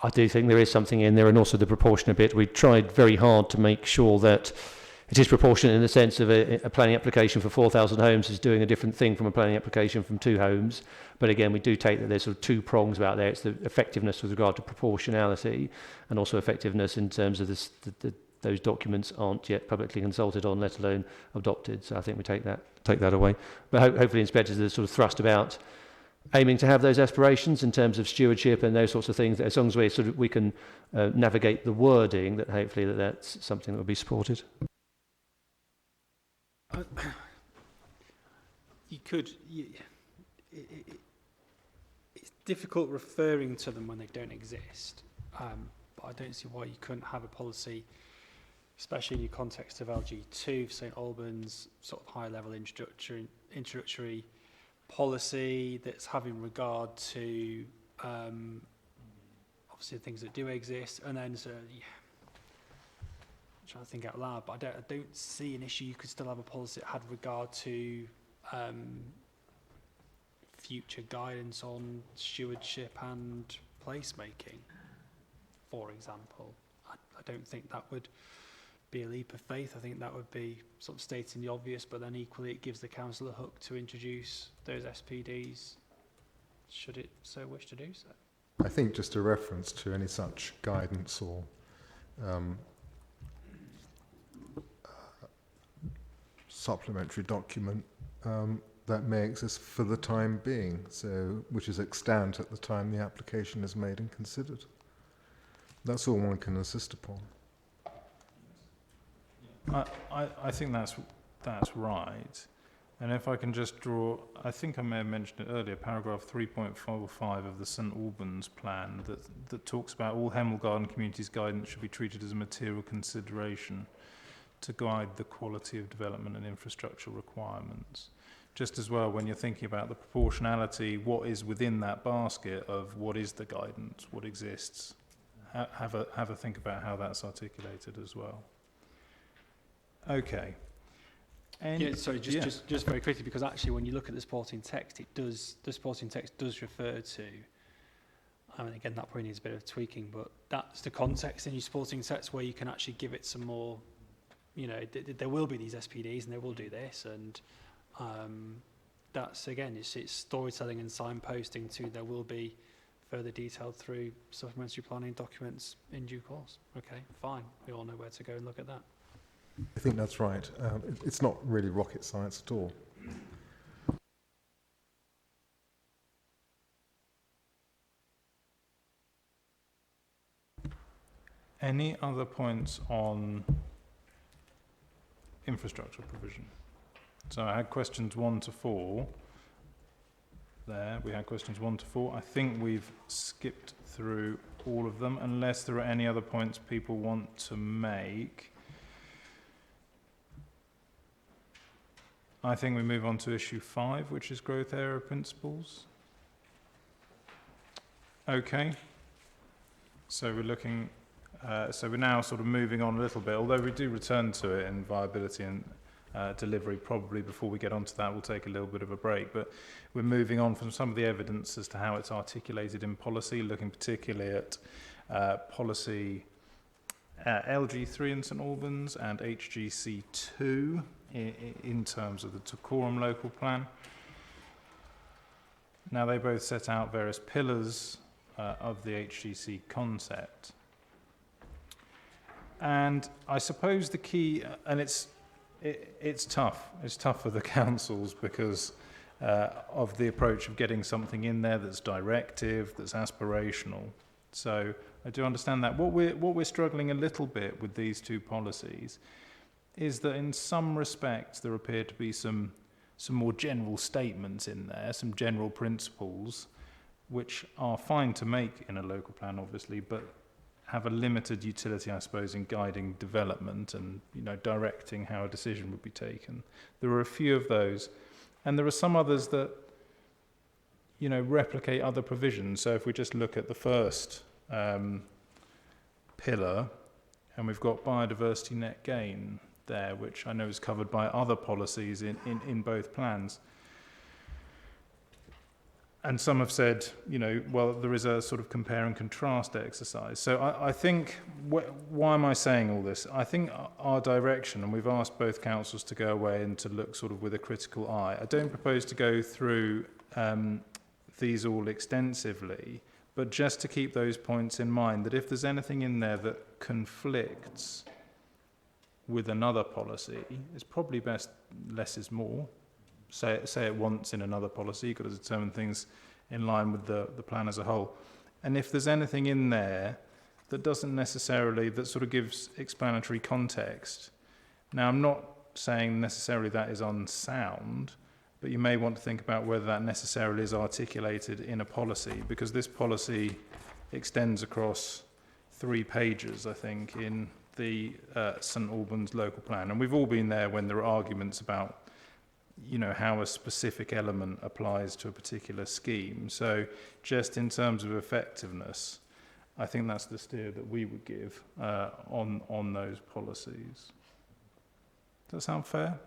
I do think there is something in there, and also the proportionate bit. We tried very hard to make sure that it is proportionate in the sense of a planning application for 4,000 homes is doing a different thing from a planning application from 2 homes. But again, we do take that there's sort of 2 prongs about there. It's the effectiveness with regard to proportionality, and also effectiveness in terms of those documents aren't yet publicly consulted on, let alone adopted. So I think we take that away. But hopefully inspectors are sort of thrust about aiming to have those aspirations in terms of stewardship and those sorts of things, as long as we can navigate the wording, that hopefully that's something that will be supported. It's difficult referring to them when they don't exist, but I don't see why you couldn't have a policy, especially in the context of LG2 for St Albans, sort of high-level introductory policy that's having regard to obviously the things that do exist, and then I'm trying to think out loud, but I don't see an issue. You could still have a policy that had regard to future guidance on stewardship and placemaking, for example. I don't think that would be a leap of faith. I think that would be sort of stating the obvious, but then equally it gives the council a hook to introduce those SPDs should it so wish to do so. I think just a reference to any such guidance or supplementary document that may exist for the time being, so which is extant at the time the application is made and considered. That's all one can insist upon. I think that's right. And if I can just draw, I think I may have mentioned it earlier, paragraph 3.45 of the St Albans plan that talks about all Hemel Garden communities' guidance should be treated as a material consideration to guide the quality of development and infrastructure requirements. Just as well, when you're thinking about the proportionality, what is within that basket of what is the guidance, what exists, have a think about how that's articulated as well. Okay. Just very quickly, because actually when you look at the supporting text, the supporting text does refer to, I mean, again, that probably needs a bit of tweaking, but that's the context in your supporting text where you can actually give it some more, there will be these SPDs and they will do this, and that's, again, it's storytelling and signposting to there will be further detailed through supplementary planning documents in due course. Okay, fine. We all know where to go and look at that. I think that's right. It's not really rocket science at all. Any other points on infrastructure provision? So I had questions 1 to 4. There, we had questions 1 to 4. I think we've skipped through all of them, unless there are any other points people want to make. I think we move on to issue 5, which is growth area principles. Okay. So we're looking, so we're now sort of moving on a little bit, although we do return to it in viability and delivery. Probably before we get onto that, we'll take a little bit of a break, but we're moving on from some of the evidence as to how it's articulated in policy, looking particularly at policy LG3 in St Albans and HGC2 in terms of the Dacorum local plan. Now, they both set out various pillars of the HGC concept. And I suppose the key, and it's tough. It's tough for the councils because of the approach of getting something in there that's directive, that's aspirational. So I do understand that. What we're struggling a little bit with these two policies is that in some respects there appear to be some more general statements in there, some general principles, which are fine to make in a local plan, obviously, but have a limited utility, I suppose, in guiding development and directing how a decision would be taken. There are a few of those, and there are some others that replicate other provisions. So if we just look at the first pillar, and we've got biodiversity net gain there, which I know is covered by other policies in both plans. And some have said, well, there is a sort of compare and contrast exercise. So I think, why am I saying all this? I think our direction, and we've asked both councils to go away and to look sort of with a critical eye. I don't propose to go through these all extensively, but just to keep those points in mind, that if there's anything in there that conflicts with another policy, it's probably best less is more. Say it once in another policy. You've got to determine things in line with the plan as a whole. And if there's anything in there that doesn't necessarily, that sort of gives explanatory context, now I'm not saying necessarily that is unsound, but you may want to think about whether that necessarily is articulated in a policy, because this policy extends across 3 pages, I think, in the St Albans local plan. And we've all been there when there are arguments about, you know, how a specific element applies to a particular scheme. So just in terms of effectiveness, I think that's the steer that we would give on those policies. Does that sound fair?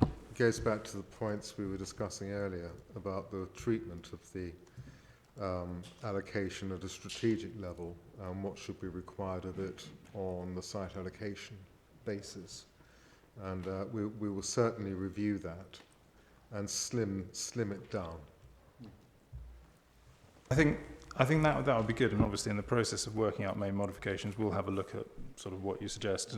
It goes back to the points we were discussing earlier about the treatment of the allocation at a strategic level and what should be required of it on the site allocation basis. And we will certainly review that and slim it down. I think that would be good, and obviously in the process of working out main modifications, we'll have a look at sort of what you suggest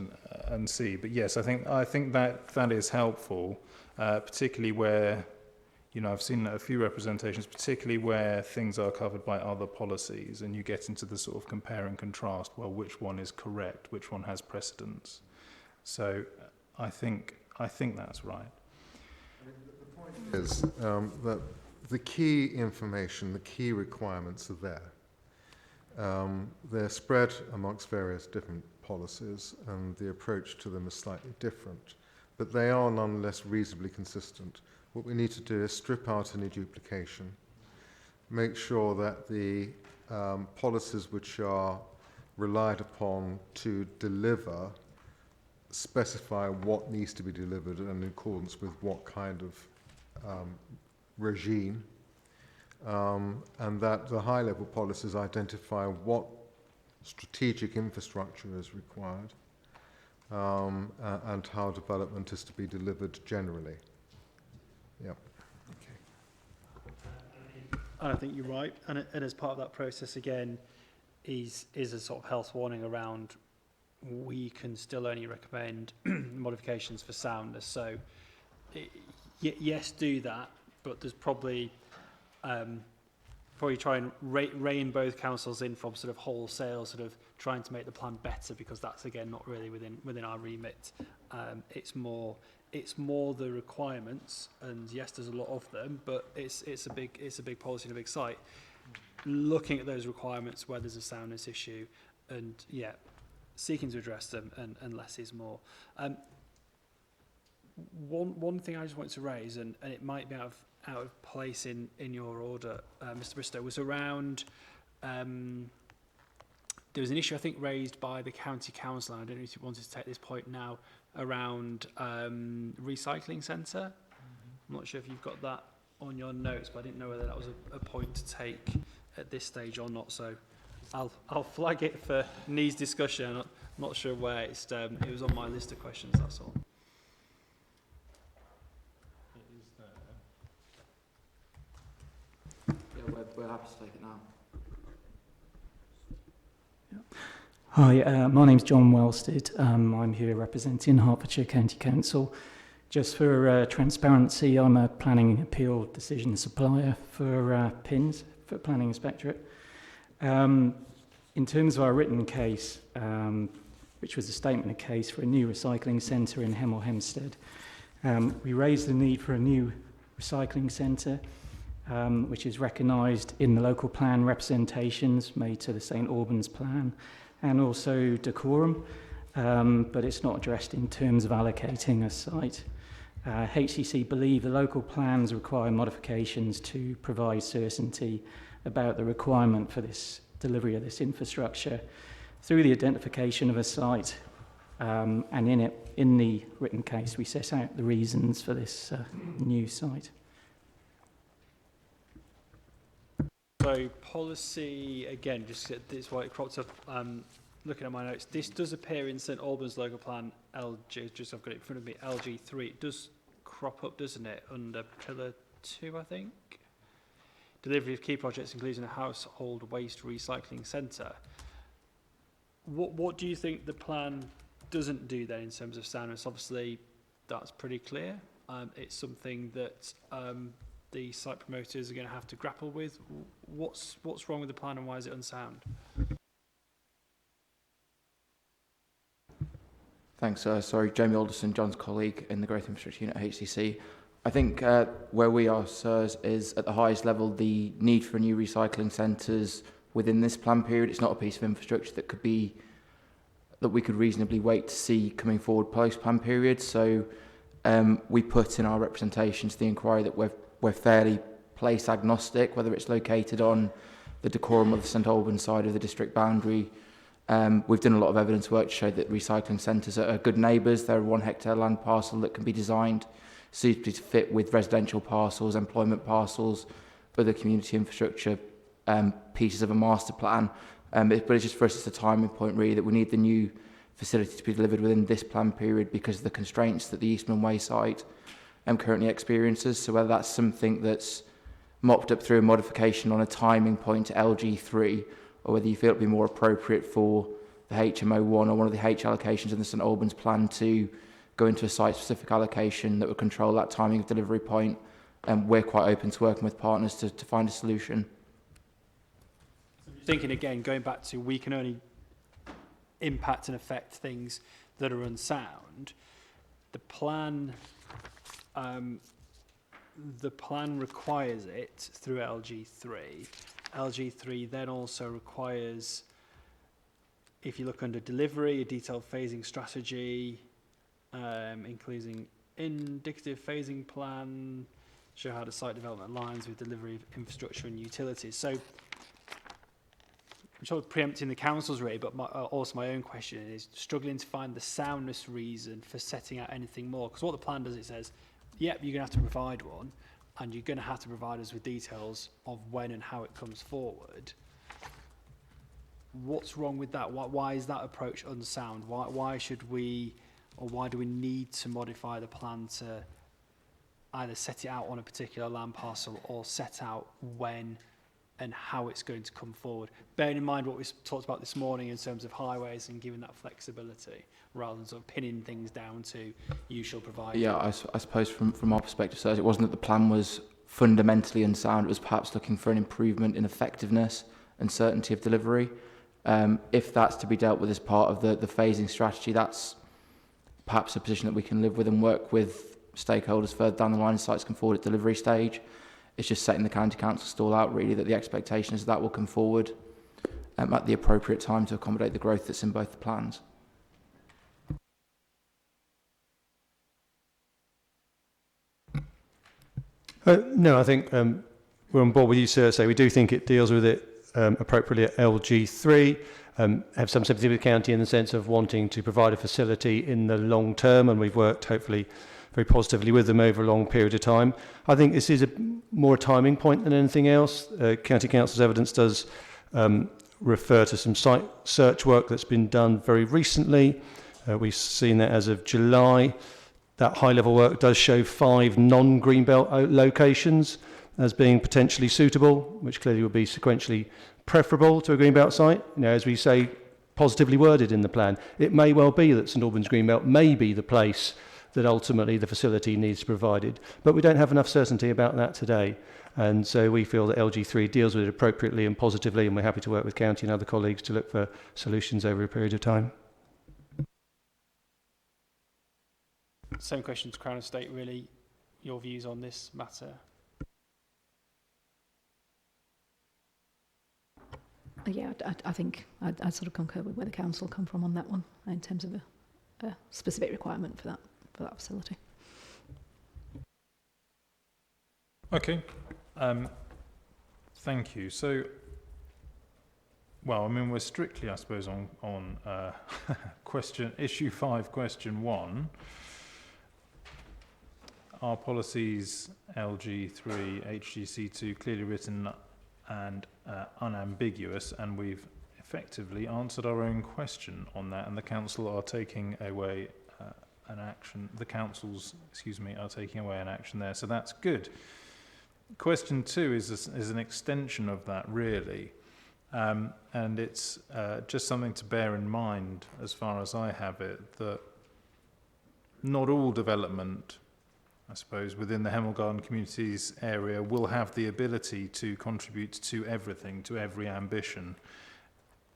and see. But yes, I think that is helpful, particularly where, you know, I've seen a few representations, particularly where things are covered by other policies, and you get into the sort of compare and contrast. Well, which one is correct? Which one has precedence? So I think that's right. The point is that the key information, the key requirements are there. They're spread amongst various different policies, and the approach to them is slightly different, but they are nonetheless reasonably consistent. What we need to do is strip out any duplication, make sure that the policies which are relied upon to deliver specify what needs to be delivered and in accordance with what kind of regime, and that the high-level policies identify what strategic infrastructure is required and how development is to be delivered generally. Yep. Okay. And I think you're right. And as part of that process, again, is a sort of health warning around we can still only recommend modifications for soundness. So, yes, do that, but there's probably try and rein both councils in from sort of wholesale sort of trying to make the plan better, because that's again not really within our remit. It's more the requirements, and yes, there's a lot of them, but it's a big policy and a big site. Looking at those requirements where there's a soundness issue, and seeking to address them, and less is more. One thing I just wanted to raise, and it might be out of place in your order, Mr. Bristow, was around there was an issue I think raised by the county council, and I don't know if you wanted to take this point now, around recycling centre. I'm not sure if you've got that on your notes, but I didn't know whether that was a point to take at this stage or not. So I'll flag it for needs discussion. I'm not sure where it was on my list of questions. That's all. We're happy to take it now. Hi, my name's John Wellstead. I'm here representing Hertfordshire County Council. Just for transparency, I'm a planning appeal decision supplier for PINS, for Planning Inspectorate. In terms of our written case, which was a statement of case for a new recycling centre in Hemel Hempstead, we raised the need for a new recycling centre, which is recognised in the local plan representations made to the St Albans plan and also Dacorum, but it's not addressed in terms of allocating a site. HCC believe the local plans require modifications to provide certainty about the requirement for this delivery of this infrastructure through the identification of a site, and in the written case we set out the reasons for this new site. So policy, again, just this is why it cropped up, looking at my notes, this does appear in St Albans local plan LG, just I've got it in front of me, LG3. It does crop up, doesn't it, under pillar 2, I think? Delivery of key projects including a household waste recycling centre. What do you think the plan doesn't do then in terms of soundness? Obviously, that's pretty clear. It's something that the site promoters are going to have to grapple with. What's wrong with the plan and why is it unsound? Thanks. Sorry, Jamie Alderson, John's colleague in the Growth Infrastructure Unit at HCC. I think where we are, sirs, is at the highest level the need for new recycling centres within this plan period. It's not a piece of infrastructure that we could reasonably wait to see coming forward post-plan period. So we put in our representation to the inquiry that we're fairly place agnostic, whether it's located on the Dacorum or the St Albans side of the district boundary. We've done a lot of evidence work to show that recycling centres are good neighbours. They're a 1 hectare land parcel that can be designed suitably to fit with residential parcels, employment parcels, other community infrastructure pieces of a master plan. But it's just for us, it's a timing point really that we need the new facility to be delivered within this plan period because of the constraints that the Eastman Way site currently experiences. So whether that's something that's mopped up through a modification on a timing point to LG3, or whether you feel it'd be more appropriate for the HMO1 or one of the H allocations in the St Albans plan to go into a site-specific allocation that would control that timing of delivery point. And we're quite open to working with partners to find a solution. Thinking again, going back to we can only impact and affect things that are unsound. The plan requires it through LG3. LG3 then also requires, if you look under delivery, a detailed phasing strategy, including indicative phasing plan, show how the site development aligns with delivery of infrastructure and utilities. So I'm sort of preempting the council's really, but also my own question is struggling to find the soundness reason for setting out anything more. Because what the plan does, it says, yep, you're going to have to provide one, and you're going to have to provide us with details of when and how it comes forward. What's wrong with that? Why is that approach unsound? Why should we, or why do we need to modify the plan to either set it out on a particular land parcel or set out when and how it's going to come forward, bearing in mind what we talked about this morning in terms of highways and giving that flexibility rather than sort of pinning things down to you shall provide. Yeah, I suppose from our perspective, so it wasn't that the plan was fundamentally unsound, it was perhaps looking for an improvement in effectiveness and certainty of delivery. If that's to be dealt with as part of the phasing strategy, that's perhaps a position that we can live with and work with stakeholders further down the line as sites come forward at delivery stage. It's just setting the county council stall out really that the expectation is that will come forward at the appropriate time to accommodate the growth that's in both the plans. No, I think we're on board with you, sir. So we do think it deals with it appropriately at LG3. Have some sympathy with the county in the sense of wanting to provide a facility in the long term, and we've worked hopefully very positively with them over a long period of time. I think this is more a timing point than anything else. County Council's evidence does refer to some site search work that's been done very recently. We've seen that as of July. That high-level work does show 5 non-Greenbelt locations as being potentially suitable, which clearly would be sequentially preferable to a Greenbelt site. You know, as we say, positively worded in the plan, it may well be that St Albans Greenbelt may be the place that ultimately the facility needs to be provided. But we don't have enough certainty about that today. And so we feel that LG3 deals with it appropriately and positively, and we're happy to work with County and other colleagues to look for solutions over a period of time. Same question to Crown Estate, really. Your views on this matter? Yeah, I think I sort of concur with where the council come from on that one in terms of a specific requirement for that facility. Okay, thank you. So, well, I mean, we're strictly, I suppose, on issue 5, question 1. Our policies LG3, HGC2 clearly written and unambiguous, and we've effectively answered our own question on that, and the council are taking away an action. The councils, are taking away an action there, so that's good. Question 2 is an extension of that, really, and it's just something to bear in mind, as far as I have it, that not all development I suppose, within the Hemel Garden Communities area will have the ability to contribute to everything, to every ambition.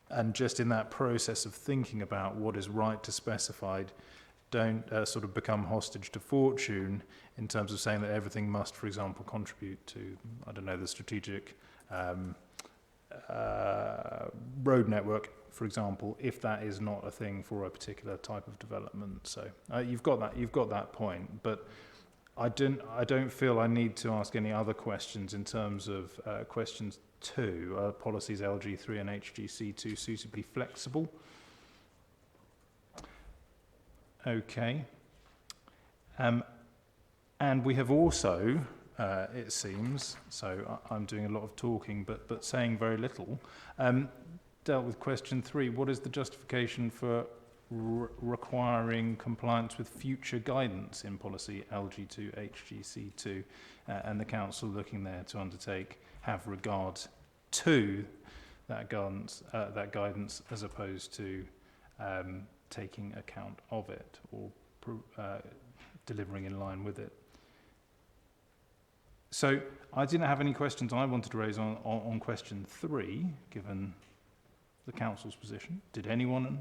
And just in that process of thinking about what is right to specify, don't sort of become hostage to fortune in terms of saying that everything must, for example, contribute to, I don't know, the strategic road network, for example, if that is not a thing for a particular type of development. So you've got that point, but I don't feel I need to ask any other questions in terms of questions 2, are policies LG3 and HGC2 suitably flexible? Okay. And we have also, it seems, so I'm doing a lot of talking but saying very little, dealt with question 3. What is the justification for requiring compliance with future guidance in policy LG2, HGC2, and the council looking there to have regard to that guidance as opposed to taking account of it or delivering in line with it. So I didn't have any questions I wanted to raise on question 3, given the council's position. Did anyone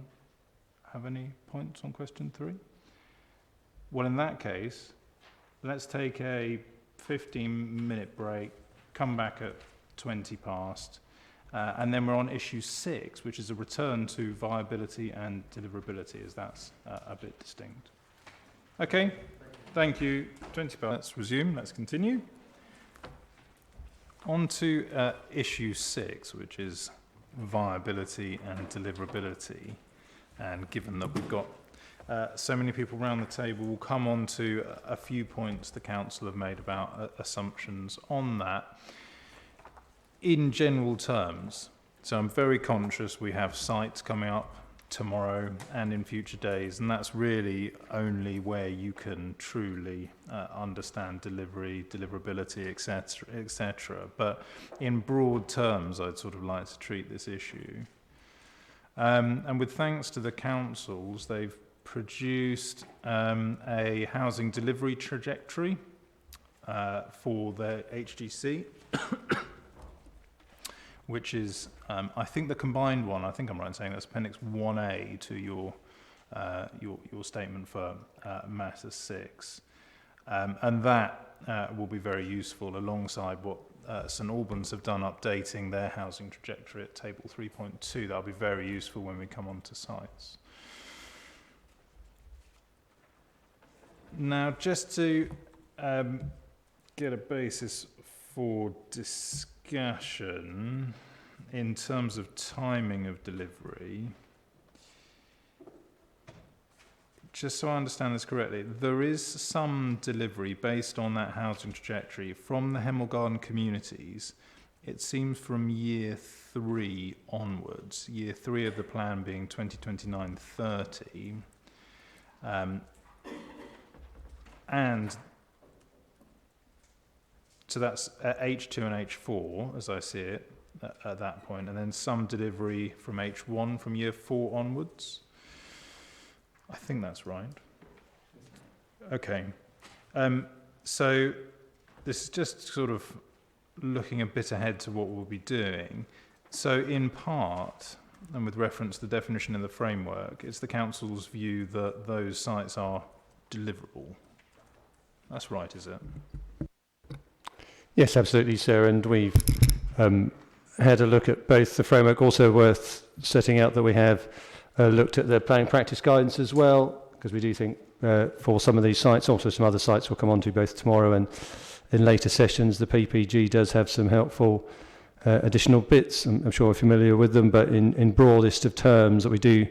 have any points on question 3? Well, in that case, let's take a 15-minute break, come back at 20 past, and then we're on issue 6, which is a return to viability and deliverability, as that's a bit distinct. Okay, thank you. 20 past. Let's resume, let's continue. On to issue 6, which is viability and deliverability. And given that we've got so many people around the table, we'll come on to a few points the council have made about assumptions on that. In general terms, so I'm very conscious we have sites coming up tomorrow and in future days, and that's really only where you can truly understand delivery, deliverability, etc. But in broad terms, I'd sort of like to treat this issue. And with thanks to the councils, they've produced a housing delivery trajectory for the HGC, which is, I think the combined one, I think I'm right in saying that's Appendix 1A to your statement for Matter 6. And that will be very useful alongside what St Albans have done updating their housing trajectory at table 3.2. That'll be very useful when we come on to sites. Now, just to get a basis for discussion in terms of timing of delivery, just so I understand this correctly, there is some delivery based on that housing trajectory from the Hemel Garden Communities. It seems from year 3 onwards, year 3 of the plan being 2029-30, and so that's H2 and H4, as I see it, at that point, and then some delivery from H1 from year 4 onwards. I think that's right. Okay. So this is just sort of looking a bit ahead to what we'll be doing. So in part, and with reference to the definition in the framework, it's the council's view that those sites are deliverable. That's right, is it? Yes, absolutely, sir. And we've had a look at both the framework, also worth setting out that we have looked at the planning practice guidance as well, because we do think for some of these sites, also some other sites we'll come on to both tomorrow and in later sessions, the PPG does have some helpful additional bits. I'm sure we're familiar with them, but in broadest of terms that we do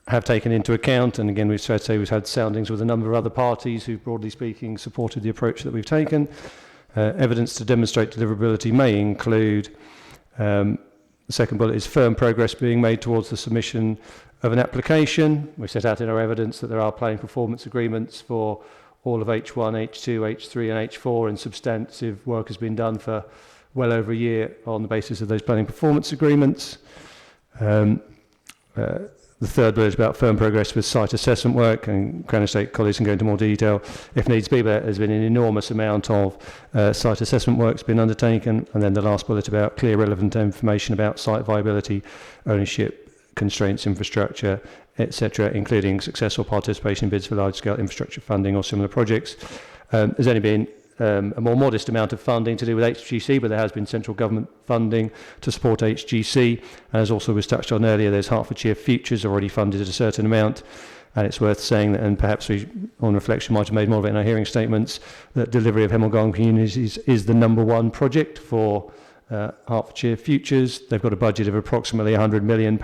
have taken into account, and again we've tried to say we've had soundings with a number of other parties who, broadly speaking, supported the approach that we've taken. Evidence to demonstrate deliverability may include, the second bullet is firm progress being made towards the submission of an application. We set out in our evidence that there are planning performance agreements for all of H1, H2, H3 and H4, and substantive work has been done for well over a year on the basis of those planning performance agreements. The third bullet is about firm progress with site assessment work, and Crown Estate colleagues can go into more detail if needs be, but there's been an enormous amount of site assessment work's been undertaken. And then the last bullet about clear relevant information about site viability, ownership, constraints, infrastructure, etc., including successful participation in bids for large-scale infrastructure funding or similar projects. There's only been a more modest amount of funding to do with HGC, but there has been central government funding to support HGC. And as also was touched on earlier, there's Hertfordshire Futures already funded at a certain amount. And it's worth saying that, and perhaps we, on reflection, might have made more of it in our hearing statements, that delivery of Hemel Garden Communities is the #1 project for Hertfordshire Futures. They've got a budget of approximately £100 million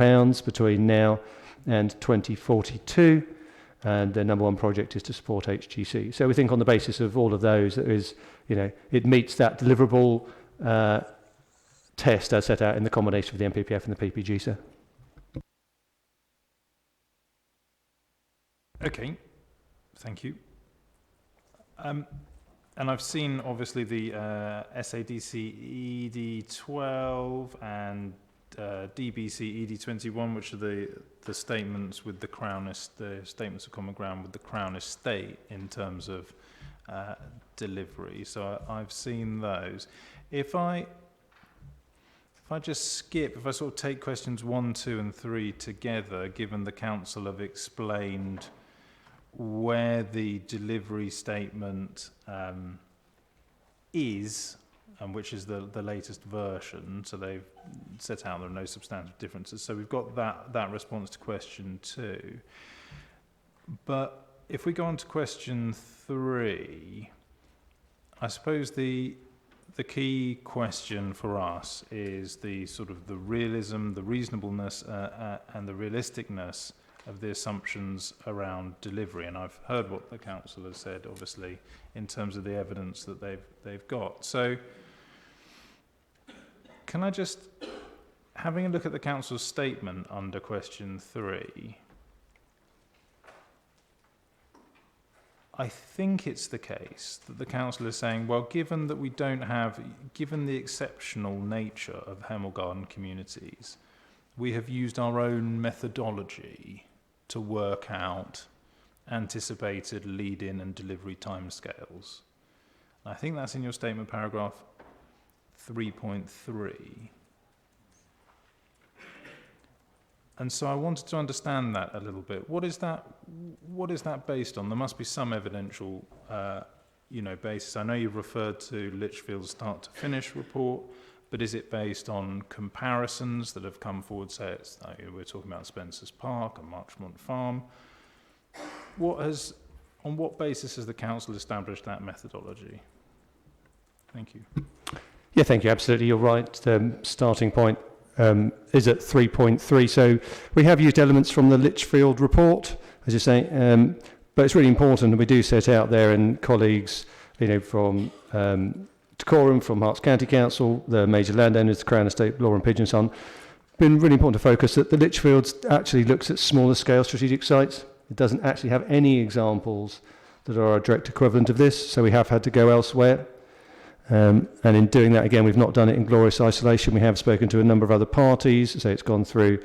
between now and 2042. And their #1 project is to support HGC. So we think on the basis of all of those, that is, it meets that deliverable test as set out in the combination of the MPPF and the PPG, sir. Okay, thank you. And I've seen obviously the SADC ED12 and DBC ED21, which are the statements with the statements of common ground with the Crown Estate in terms of delivery. So I've seen those. If I sort of take questions 1, 2 and 3 together, given the Council have explained where the delivery statement is, and which is the latest version, so they've set out there are no substantive differences. So we've got that response to question 2. But if we go on to question 3, I suppose the key question for us is the sort of the realism, the reasonableness, and the realisticness of the assumptions around delivery. And I've heard what the Council has said, obviously, in terms of the evidence that they've got. So can I just, having a look at the Council's statement under question 3, I think it's the case that the Council is saying, well, given that we don't have, given the exceptional nature of Hemel Garden Communities, we have used our own methodology to work out anticipated lead-in and delivery timescales. I think that's in your statement, paragraph 3.3. And so I wanted to understand that a little bit. What is that based on? There must be some evidential basis. I know you've referred to Lichfield's start to finish report, but is it based on comparisons that have come forward? Say we're talking about Spencer's Park and Marchmont Farm. On what basis has the Council established that methodology? Thank you. Yeah, thank you. Absolutely, you're right. The starting point is at 3.3. So we have used elements from the Lichfield report, as you say, but it's really important, and we do set out there, and colleagues, from Dacorum, from Herts County Council, the major landowners, the Crown Estate, Law and Pigeon Son, been really important to focus that the Lichfields actually looks at smaller scale strategic sites. It doesn't actually have any examples that are a direct equivalent of this, so we have had to go elsewhere. And in doing that, again, we've not done it in glorious isolation. We have spoken to a number of other parties, so it's gone through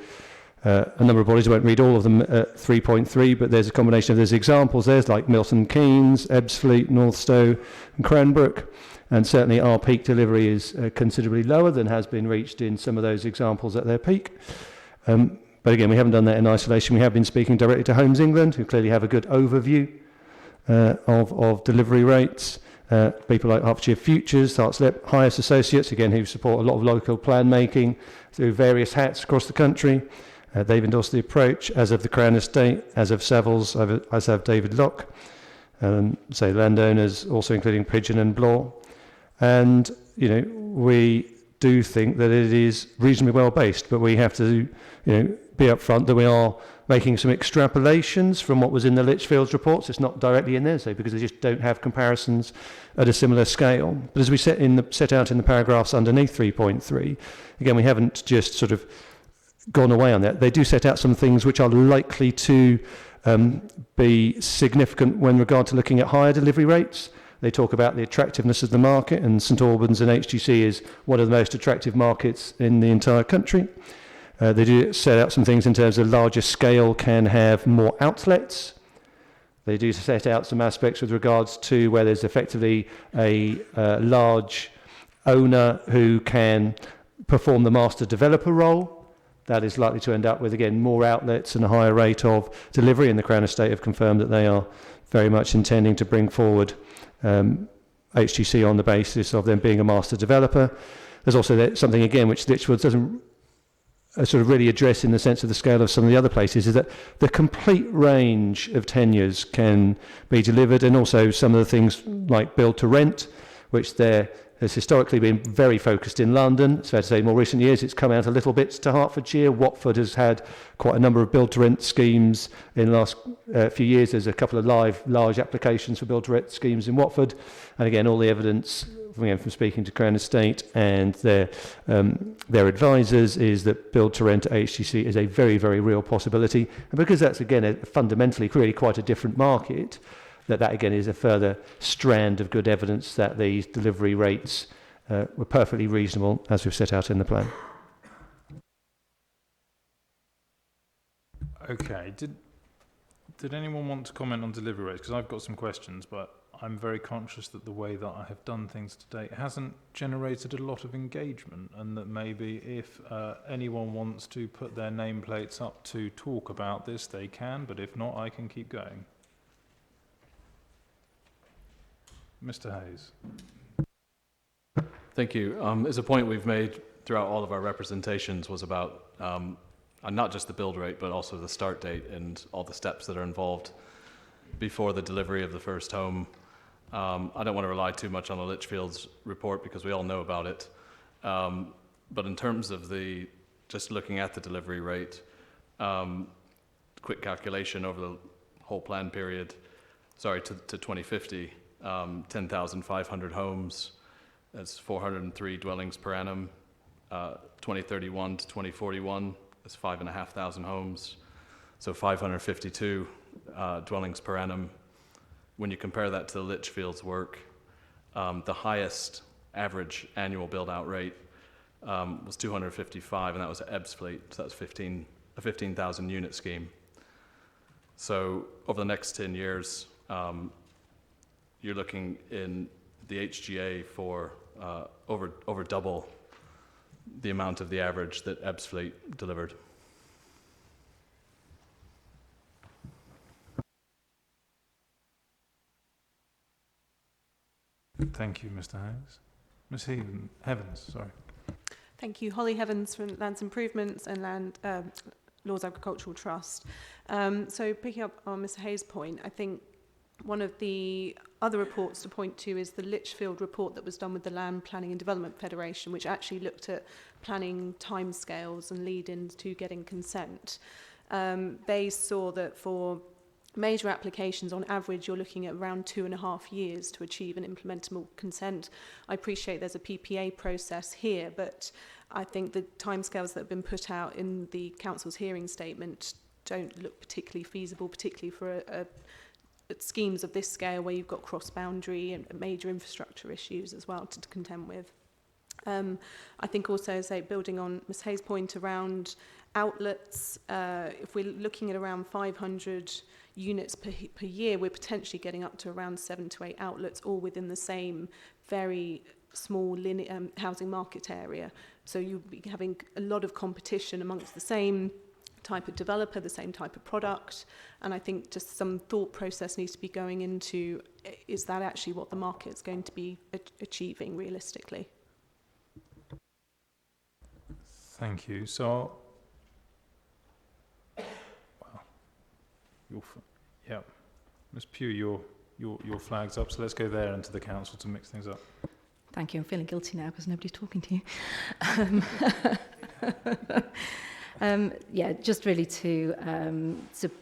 a number of bodies. I won't read all of them at 3.3, but there's a combination of those examples. There's like Milton Keynes, Ebbsfleet, Northstowe and Cranbrook. And certainly our peak delivery is considerably lower than has been reached in some of those examples at their peak. But again, we haven't done that in isolation. We have been speaking directly to Homes England, who clearly have a good overview of delivery rates. People like Hertfordshire Futures, Hartslip, Highest Associates, again, who support a lot of local plan making through various hats across the country. They've endorsed the approach, as have the Crown Estate, as have Savills, as have David Locke. Say landowners, also including Pigeon and Blore. And, we do think that it is reasonably well based, but we have to, be upfront that we are making some extrapolations from what was in the Lichfield's reports. It's not directly in there, so because they just don't have comparisons at a similar scale. But as we set out in the paragraphs underneath 3.3, again, we haven't just sort of gone away on that. They do set out some things which are likely to be significant when regard to looking at higher delivery rates. They talk about the attractiveness of the market, and St Albans and HGC is one of the most attractive markets in the entire country. They do set out some things in terms of larger scale can have more outlets. They do set out some aspects with regards to where there's effectively a large owner who can perform the master developer role. That is likely to end up with, again, more outlets and a higher rate of delivery, and the Crown Estate have confirmed that they are very much intending to bring forward HTC on the basis of them being a master developer. There's also something, again, which Lichfield doesn't sort of really address in the sense of the scale of some of the other places, is that the complete range of tenures can be delivered, and also some of the things like build to rent, which there has historically been very focused in London. It's fair to say in more recent years it's come out a little bit to Hertfordshire. Watford has had quite a number of build to rent schemes in the last few years. There's a couple of large applications for build to rent schemes in Watford, and again all the evidence from speaking to Crown Estate and their advisors is that build to rent at HTC is a very, very real possibility, and because that's again fundamentally really quite a different market, that again is a further strand of good evidence that these delivery rates were perfectly reasonable as we've set out in the plan. Okay, did anyone want to comment on delivery rates? Because I've got some questions, but I'm very conscious that the way that I have done things to date hasn't generated a lot of engagement, and that maybe if anyone wants to put their nameplates up to talk about this, they can, but if not, I can keep going. Mr. Hayes. Thank you. As a point we've made throughout all of our representations was about not just the build rate, but also the start date and all the steps that are involved before the delivery of the first home. I don't want to rely too much on the Lichfield's report because we all know about it. But in terms of just looking at the delivery rate, quick calculation over the whole plan period, to 2050, 10,500 homes, that's 403 dwellings per annum. 2031 to 2041, that's 5,500 homes, so 552 dwellings per annum. When you compare that to the Lichfield's work, the highest average annual build-out rate was 255, and that was at Ebbsfleet, so that's a 15,000 unit scheme. So over the next 10 years, you're looking in the HGA for over double the amount of the average that Ebbsfleet delivered. Thank you, Mr. Hayes. Ms. Heavens, sorry. Thank you. Holly Heavens from Lands Improvements and Lords Agricultural Trust. So picking up on Mr. Hayes' point, I think one of the other reports to point to is the Lichfield report that was done with the Land Planning and Development Federation, which actually looked at planning timescales and lead-ins to getting consent. They saw that for major applications, on average, you're looking at around 2.5 years to achieve an implementable consent. I appreciate there's a PPA process here, but I think the timescales that have been put out in the Council's hearing statement don't look particularly feasible, particularly for schemes of this scale where you've got cross-boundary and major infrastructure issues as well to contend with. I think also, building on Ms. Hayes' point around outlets, if we're looking at around 500 units per year, we're potentially getting up to around 7 to 8 outlets, all within the same very small housing market area. So you'll be having a lot of competition amongst the same type of developer, the same type of product, and I think just some thought process needs to be going into, is that actually what the market's going to be achieving realistically? Thank you. So, well, Ms. Pugh, your flag's up, so let's go there and to the council to mix things up. Thank you. I'm feeling guilty now because nobody's talking to you. Yeah, just really to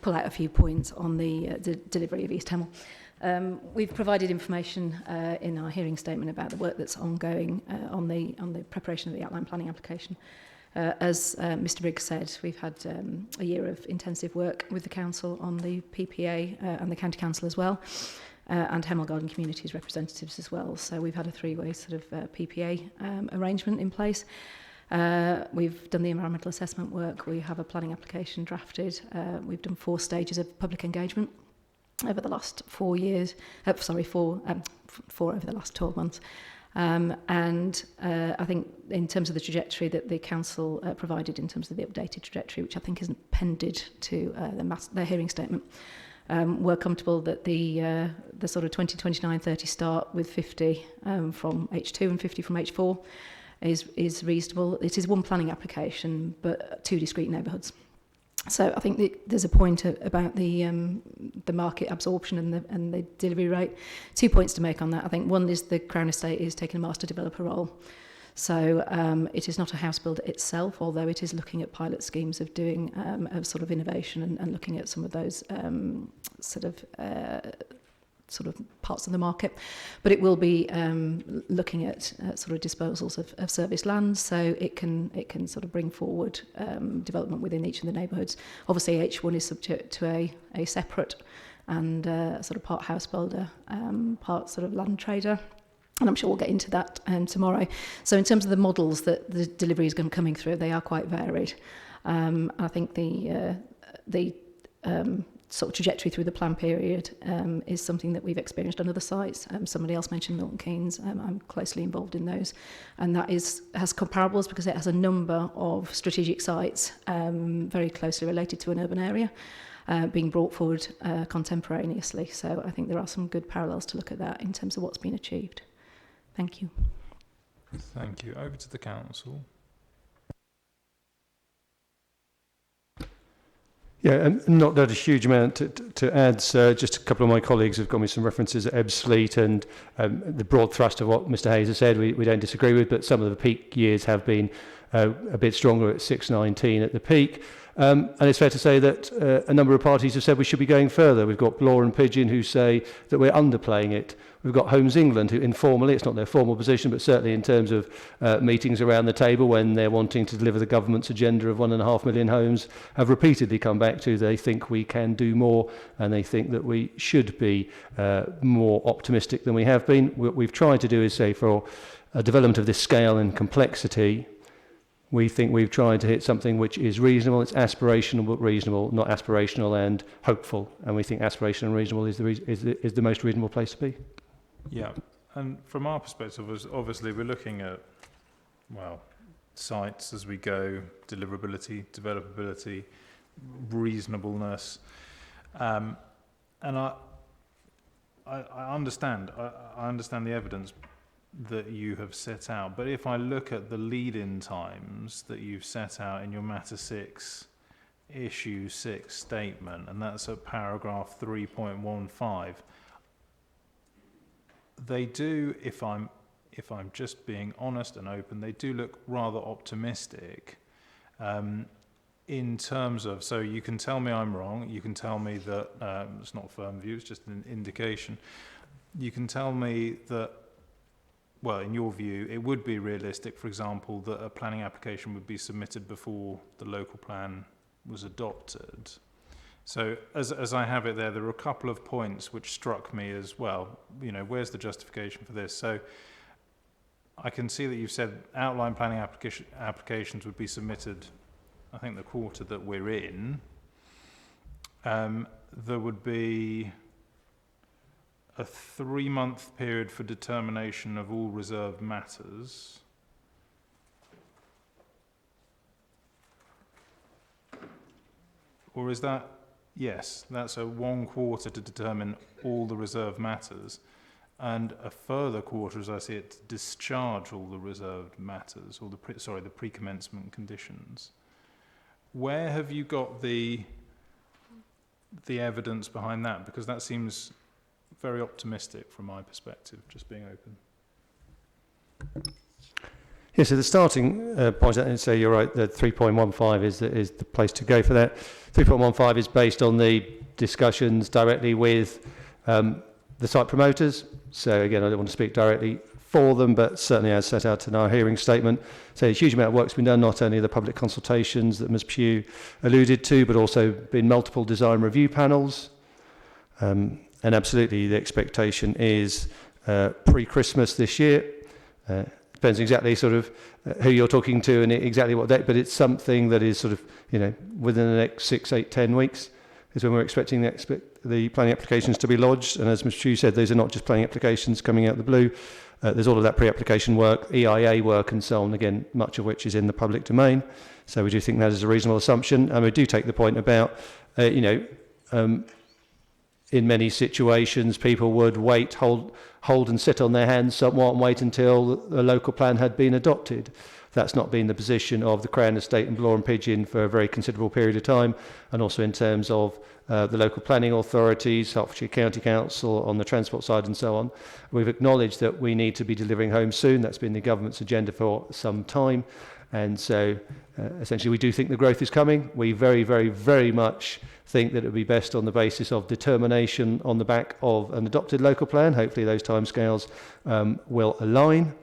pull out a few points on the delivery of East Hemel. We've provided information in our hearing statement about the work that's ongoing on the preparation of the outline planning application. As Mr. Briggs said, we've had a year of intensive work with the council on the PPA and the county council as well, and Hemel Garden Communities representatives as well. So we've had a three-way sort of PPA arrangement in place. We've done the environmental assessment work. We have a planning application drafted. We've done 4 stages of public engagement over the last 4 years. Four over the last 12 months. I think in terms of the trajectory that the council provided in terms of the updated trajectory, which I think is appended to the hearing statement, we're comfortable that the sort of 2029-30 start with 50 from H2 and 50 from H4 is reasonable. It is one planning application, but 2 discrete neighbourhoods. So I think there's a point about the market absorption and the delivery rate. 2 points to make on that. I think one is the Crown Estate is taking a master developer role. So it is not a house builder itself, although it is looking at pilot schemes of doing a sort of innovation and looking at some of those sort of parts of the market, but it will be looking at sort of disposals of service lands, so it can sort of bring forward development within each of the neighbourhoods. Obviously, H1 is subject to a separate and sort of part house builder, part sort of land trader. And I'm sure we'll get into that tomorrow. So in terms of the models that the delivery is going to be coming through, they are quite varied. I think the sort of trajectory through the plan period is something that we've experienced on other sites. Somebody else mentioned Milton Keynes. I'm closely involved in those. And that has comparables because it has a number of strategic sites very closely related to an urban area being brought forward contemporaneously. So I think there are some good parallels to look at that in terms of what's been achieved. Thank you. Thank you. Over to the council. Yeah, and not that a huge amount to add. So just a couple of my colleagues have got me some references at Ebbsfleet, and the broad thrust of what Mr. Hayes has said we don't disagree with, but some of the peak years have been a bit stronger at 619 at the peak. And it's fair to say that a number of parties have said we should be going further. We've got Law and Pigeon who say that we're underplaying it. We've got Homes England who informally, it's not their formal position, but certainly in terms of meetings around the table when they're wanting to deliver the government's agenda of 1.5 million homes, have repeatedly come back to they think we can do more and they think that we should be more optimistic than we have been. What we've tried to do is say for a development of this scale and complexity, we think we've tried to hit something which is reasonable. It's aspirational but reasonable, not aspirational and hopeful. And we think aspirational and reasonable is the most reasonable place to be. Yeah, and from our perspective, obviously we're looking at, well, sites as we go, deliverability, developability, reasonableness, and I understand. I understand the evidence that you have set out, but if I look at the lead-in times that you've set out in your Matter 6 Issue 6 statement, and that's at paragraph 3.15, they do, if I'm just being honest and open, they do look rather optimistic in terms of, so you can tell me I'm wrong, you can tell me that it's not a firm view, it's just an indication. You can tell me that, well, in your view, it would be realistic, for example, that a planning application would be submitted before the local plan was adopted. So as I have it there are a couple of points which struck me as well. You know, where's the justification for this? So I can see that you've said outline planning applications would be submitted, I think, the quarter that we're in. There would be a 3-month period for determination of all reserved matters. Or is that, yes, that's a 1 quarter to determine all the reserved matters, and a further quarter, as I see it, to discharge all the reserved matters, or the pre-commencement conditions. Where have you got the evidence behind that? Because that seems very optimistic from my perspective, just being open. Yeah, so the starting point, and say you're right, that 3.15 is the place to go for that. 3.15 is based on the discussions directly with the site promoters. So again, I don't want to speak directly for them, but certainly as set out in our hearing statement. So a huge amount of work's been done, not only the public consultations that Ms Pugh alluded to, but also been multiple design review panels. And absolutely the expectation is pre-Christmas this year depends exactly sort of who you're talking to and exactly what date, but it's something that is sort of, within the next 6, 8, 10 weeks is when we're expecting the planning applications to be lodged. And as Mr. Chu said, those are not just planning applications coming out of the blue. There's all of that pre-application work, EIA work and so on, again, much of which is in the public domain. So we do think that is a reasonable assumption. And we do take the point about, in many situations, people would wait, hold and sit on their hands somewhat and wait until the local plan had been adopted. That's not been the position of the Crown Estate and Blore and Pigeon for a very considerable period of time, and also in terms of the local planning authorities, Hertfordshire County Council on the transport side and so on. We've acknowledged that we need to be delivering homes soon. That's been the government's agenda for some time. And so essentially we do think the growth is coming. We very, very, very much think that it would be best on the basis of determination on the back of an adopted local plan. Hopefully those timescales will align.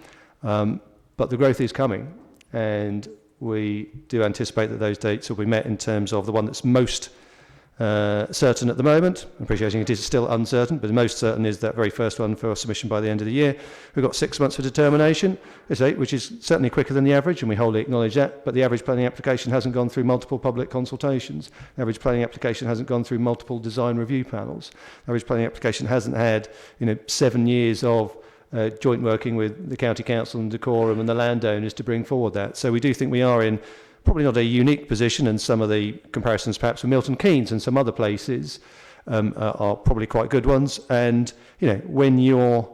But the growth is coming, and we do anticipate that those dates will be met in terms of the one that's most certain at the moment. Appreciating it is still uncertain, but the most certain is that very first one for submission by the end of the year. We've got 6 months for determination, which is certainly quicker than the average, and we wholly acknowledge that, but the average planning application hasn't gone through multiple public consultations. The average planning application hasn't gone through multiple design review panels. The average planning application hasn't had 7 years of joint working with the County Council and Dacorum and the landowners to bring forward that. So we do think we are in probably not a unique position, and some of the comparisons perhaps with Milton Keynes and some other places are probably quite good ones. And when you're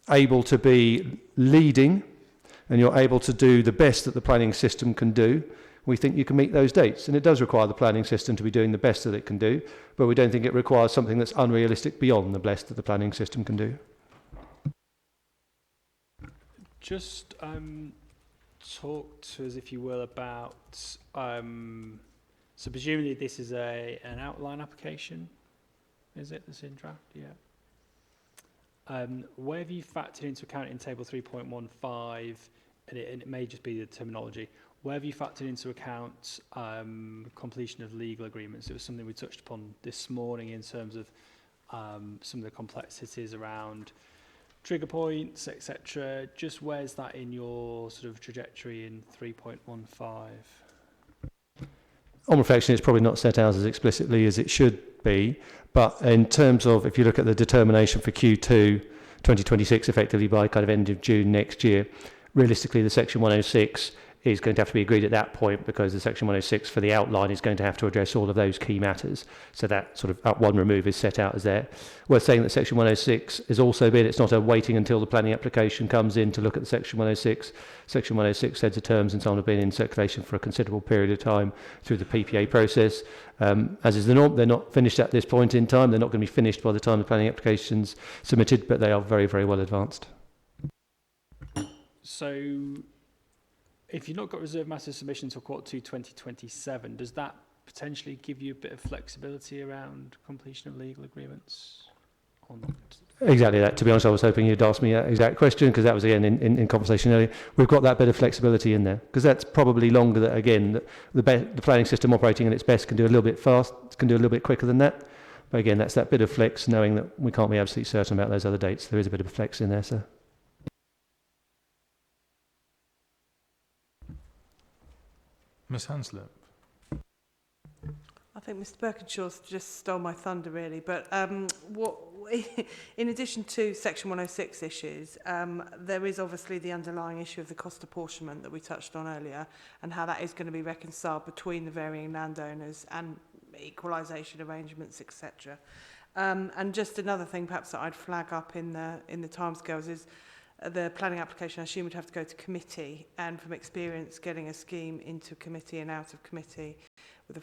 able to be leading and you're able to do the best that the planning system can do, we think you can meet those dates. And it does require the planning system to be doing the best that it can do, but we don't think it requires something that's unrealistic beyond the best that the planning system can do. Just talk to us, if you will, about so presumably this is an outline application, is it, that's in draft? Yeah. Where have you factored into account in table 3.15, and it may just be the terminology, where have you factored into account completion of legal agreements? It was something we touched upon this morning in terms of some of the complexities around trigger points, etc. Just where's that in your sort of trajectory in 3.15? On reflection, it's probably not set out as explicitly as it should be, but in terms of, if you look at the determination for Q2 2026, effectively by kind of end of June next year, realistically the section 106 is going to have to be agreed at that point, because the section 106 for the outline is going to have to address all of those key matters. So that sort of at one remove is set out as there. Worth saying that section 106 is also been, it's not a waiting until the planning application comes in to look at the section 106. Section 106 sets of terms and so on have been in circulation for a considerable period of time through the PPA process. As is the norm, they're not finished at this point in time. They're not going to be finished by the time the planning application's submitted, but they are very, very well advanced. So if you've not got reserved matter submission until Q2 2027, does that potentially give you a bit of flexibility around completion of legal agreements? Or not? Exactly that. To be honest, I was hoping you'd ask me that exact question, because that was again in conversation earlier. We've got that bit of flexibility in there, because that's probably longer that, again, the planning system operating at its best can do a little bit fast, can do a little bit quicker than that. But again, that's that bit of flex, knowing that we can't be absolutely certain about those other dates. There is a bit of flex in there, so. Ms Hanslip. I think Mr Birkinshaw's just stole my thunder, really. But in addition to Section 106 issues, there is obviously the underlying issue of the cost apportionment that we touched on earlier, and how that is going to be reconciled between the varying landowners and equalisation arrangements, etc. And just another thing, perhaps, that I'd flag up in the timescales is the planning application, I assume, would have to go to committee, and from experience, getting a scheme into committee and out of committee with a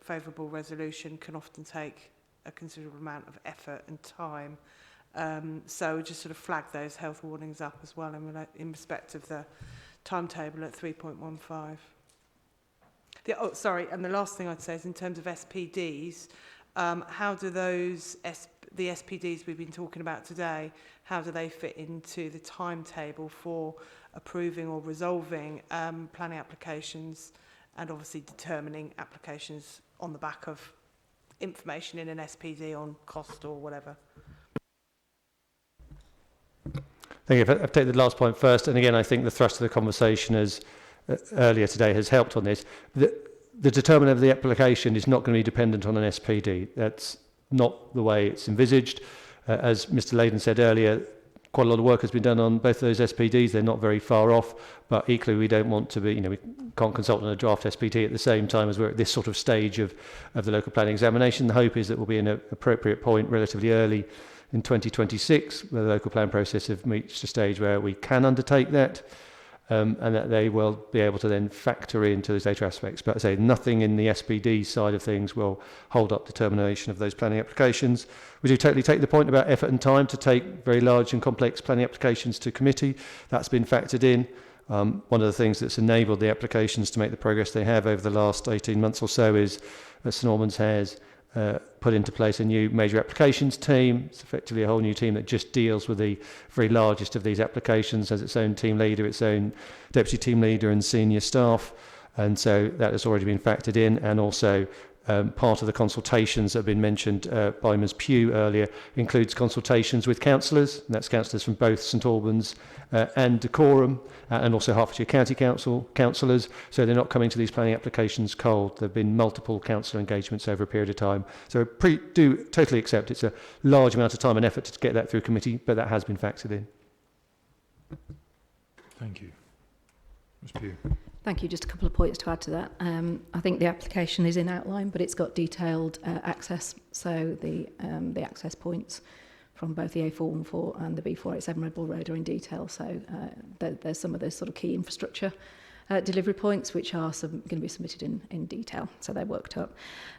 favourable resolution can often take a considerable amount of effort and time. So just sort of flag those health warnings up as well in respect of the timetable at 3.15. And the last thing I'd say is in terms of SPDs, how do those the SPDs we've been talking about today, how do they fit into the timetable for approving or resolving planning applications, and obviously determining applications on the back of information in an SPD on cost or whatever? Thank you. If I take the last point first, and again, I think the thrust of the conversation as earlier today has helped on this. The determinant of the application is not going to be dependent on an SPD. That's not the way it's envisaged. As Mr. Layden said earlier, quite a lot of work has been done on both of those SPDs. They're not very far off, but equally we don't want to be, we can't consult on a draft SPD at the same time as we're at this sort of stage of the local planning examination. The hope is that we'll be in an appropriate point relatively early in 2026, where the local plan process have reached a stage where we can undertake that, and that they will be able to then factor into those data aspects. But I say nothing in the SPD side of things will hold up determination of those planning applications. We do totally take the point about effort and time to take very large and complex planning applications to committee. That's been factored in. One of the things that's enabled the applications to make the progress they have over the last 18 months or so is that St Albans has put into place a new major applications team. It's effectively a whole new team that just deals with the very largest of these applications, has its own team leader, its own deputy team leader and senior staff. And so that has already been factored in, and also part of the consultations that have been mentioned by Ms Pugh earlier includes consultations with councillors, and that's councillors from both St Albans and Dacorum, and also Hertfordshire County Council councillors, so they're not coming to these planning applications cold. There have been multiple councillor engagements over a period of time. So do totally accept it's a large amount of time and effort to get that through committee, but that has been factored in. Thank you. Ms Pugh. Thank you. Just a couple of points to add to that. I think the application is in outline, but it's got detailed access. So the access points from both the A414 and the B487 Red Bull Road are in detail. So there's some of those sort of key infrastructure delivery points which are going to be submitted in detail. So they're worked up.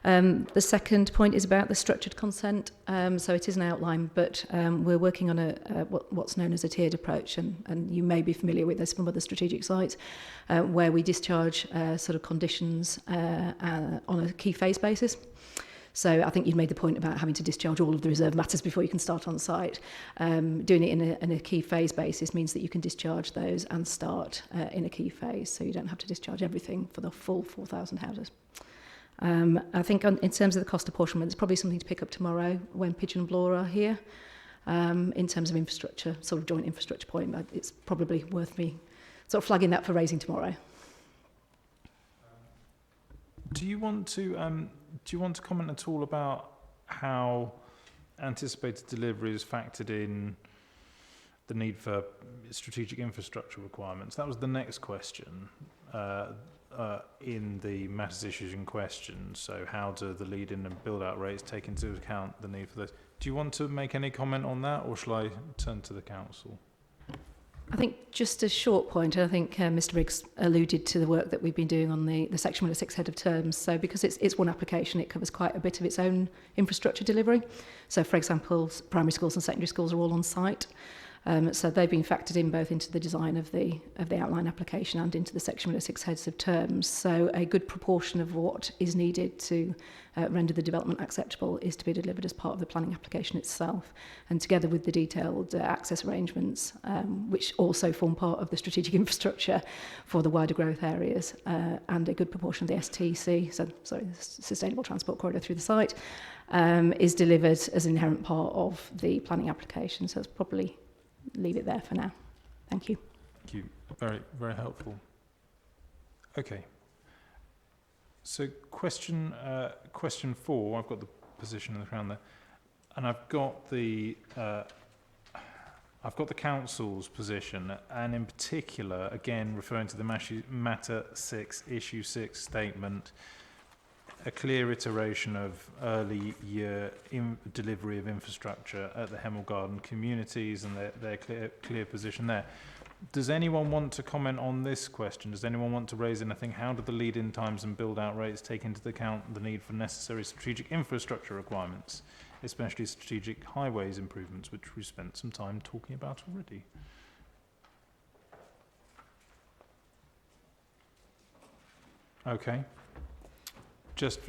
The second point is about the structured consent. So it is an outline, but we're working on what's known as a tiered approach, and you may be familiar with this from other strategic sites, where we discharge sort of conditions on a key phase basis. So I think you've made the point about having to discharge all of the reserve matters before you can start on site. Doing it in a key phase basis means that you can discharge those and start in a key phase, so you don't have to discharge everything for the full 4,000 houses. I think in terms of the cost apportionment, there's probably something to pick up tomorrow when Pigeon and Blore are here. In terms of infrastructure, sort of joint infrastructure point, it's probably worth me sort of flagging that for raising tomorrow. Do you want to comment at all about how anticipated delivery is factored in the need for strategic infrastructure requirements? That was the next question in the matters issues in question. So how do the lead-in and build-out rates take into account the need for those? Do you want to make any comment on that, or shall I turn to the council? I think just a short point, and I think Mr Briggs alluded to the work that we've been doing on the Section 106 head of terms. So because it's one application, it covers quite a bit of its own infrastructure delivery. So for example, primary schools and secondary schools are all on site. So they've been factored in both into the design of the outline application and into the Section 106 heads of terms. So a good proportion of what is needed to render the development acceptable is to be delivered as part of the planning application itself, and together with the detailed access arrangements, which also form part of the strategic infrastructure for the wider growth areas, and a good proportion of the STC, the Sustainable Transport Corridor through the site, is delivered as an inherent part of the planning application. So it's probably leave it there for now. Thank you. Thank you. Very, very helpful. Okay. So question 4. I've got the position in the crown there, and I've got the council's position, and in particular, again referring to the matter 6, issue 6 statement. A clear iteration of early year delivery of infrastructure at the Hemel Garden communities and their clear position there. Does anyone want to comment on this question? Does anyone want to raise anything? How do the lead-in times and build-out rates take into account the need for necessary strategic infrastructure requirements, especially strategic highways improvements, which we've spent some time talking about already? Okay. Just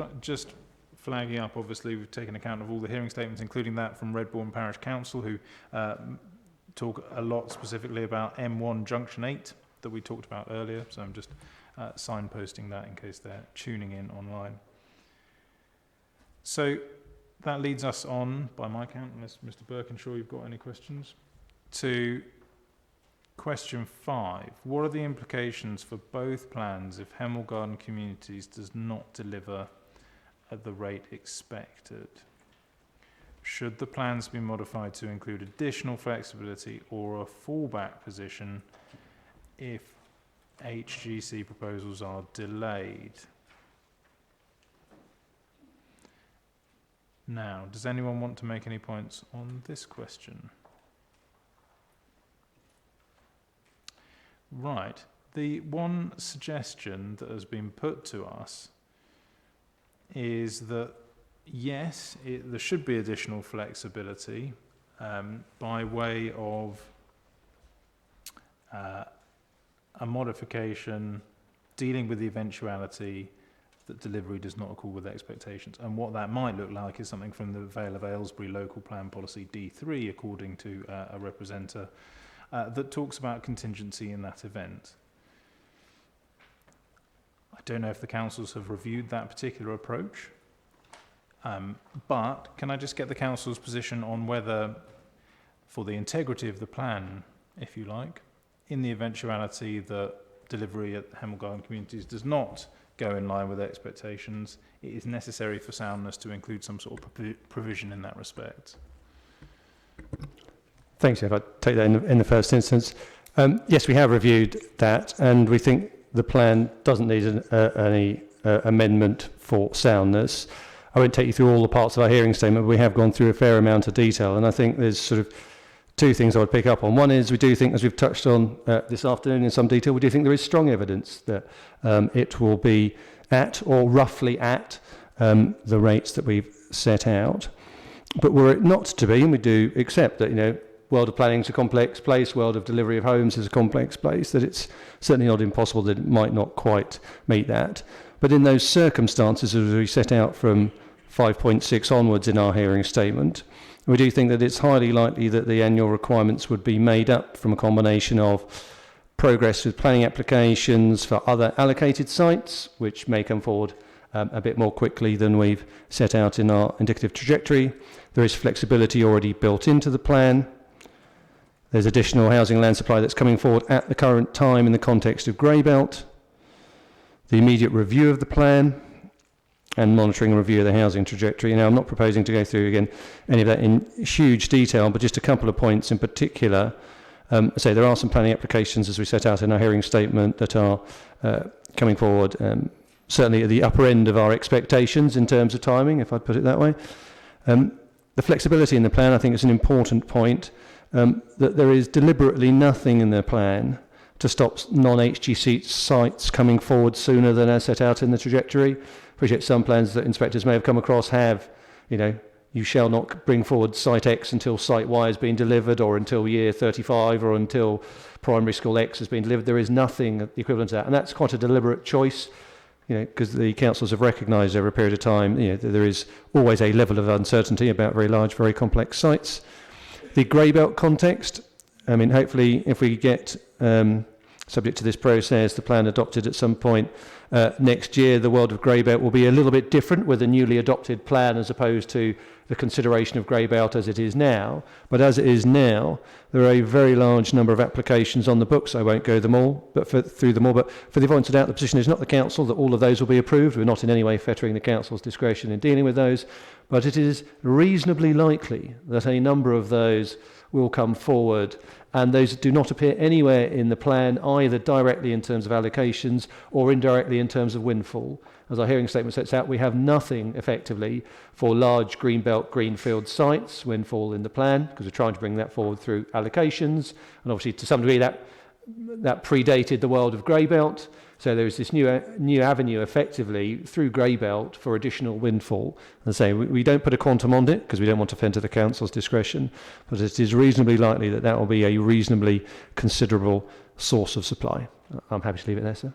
flagging up, obviously, we've taken account of all the hearing statements, including that from Redbourne Parish Council, who talk a lot specifically about M1 Junction 8 that we talked about earlier. So I'm just signposting that in case they're tuning in online. So that leads us on, by my count, unless Mr. Birkinshaw, you've got any questions, to Question 5. What are the implications for both plans if Hemel Garden Communities does not deliver at the rate expected? Should the plans be modified to include additional flexibility or a fallback position if HGC proposals are delayed? Now, does anyone want to make any points on this question? Right. The one suggestion that has been put to us is that, yes, there should be additional flexibility by way of a modification dealing with the eventuality that delivery does not accord with expectations. And what that might look like is something from the Vale of Aylesbury Local Plan Policy D3, according to a representative, that talks about contingency in that event. I don't know if the councils have reviewed that particular approach, but can I just get the council's position on whether, for the integrity of the plan, if you like, in the eventuality that delivery at Hemel Garden Communities does not go in line with expectations, it is necessary for soundness to include some sort of provision in that respect? Thanks, Jeff. I'll take that in the first instance. Yes, we have reviewed that, and we think the plan doesn't need any amendment for soundness. I won't take you through all the parts of our hearing statement, but we have gone through a fair amount of detail, and I think there's sort of two things I would pick up on. One is we do think, as we've touched on this afternoon in some detail, we do think there is strong evidence that it will be at or roughly at the rates that we've set out. But were it not to be, and we do accept that, you know, world of planning is a complex place, world of delivery of homes is a complex place, that it's certainly not impossible that it might not quite meet that. But in those circumstances, as we set out from 5.6 onwards in our hearing statement, we do think that it's highly likely that the annual requirements would be made up from a combination of progress with planning applications for other allocated sites, which may come forward a bit more quickly than we've set out in our indicative trajectory. There is flexibility already built into the plan. There's additional housing land supply that's coming forward at the current time in the context of Greybelt. The immediate review of the plan and monitoring and review of the housing trajectory. Now, I'm not proposing to go through again any of that in huge detail, but just a couple of points in particular. So there are some planning applications, as we set out in our hearing statement, that are coming forward, certainly at the upper end of our expectations in terms of timing, if I'd put it that way. The flexibility in the plan, I think, is an important point. That there is deliberately nothing in the plan to stop non-HGC sites coming forward sooner than as set out in the trajectory. Appreciate some plans that inspectors may have come across have, you know, you shall not bring forward site X until site Y has been delivered, or until year 35, or until primary school X has been delivered. There is nothing equivalent to that, and that's quite a deliberate choice, you know, because the councils have recognised over a period of time, you know, that there is always a level of uncertainty about very large, very complex sites. The Greybelt context, I mean, hopefully if we get, subject to this process, the plan adopted at some point next year, the world of Greybelt will be a little bit different with a newly adopted plan as opposed to the consideration of Greybelt as it is now. But as it is now, there are a very large number of applications on the books. I won't go through them all, but for the avoidance of doubt, the position is not the council that all of those will be approved. We're not in any way fettering the council's discretion in dealing with those, but it is reasonably likely that a number of those will come forward, and those do not appear anywhere in the plan, either directly in terms of allocations or indirectly in terms of windfall. As our hearing statement sets out, we have nothing effectively for large greenbelt greenfield sites, windfall in the plan, because we're trying to bring that forward through allocations, and obviously to some degree that predated the world of Greybelt. So there is this new avenue effectively through Greybelt for additional windfall. And say we don't put a quantum on it because we don't want to offend to the council's discretion, but it is reasonably likely that that will be a reasonably considerable source of supply. I'm happy to leave it there, sir.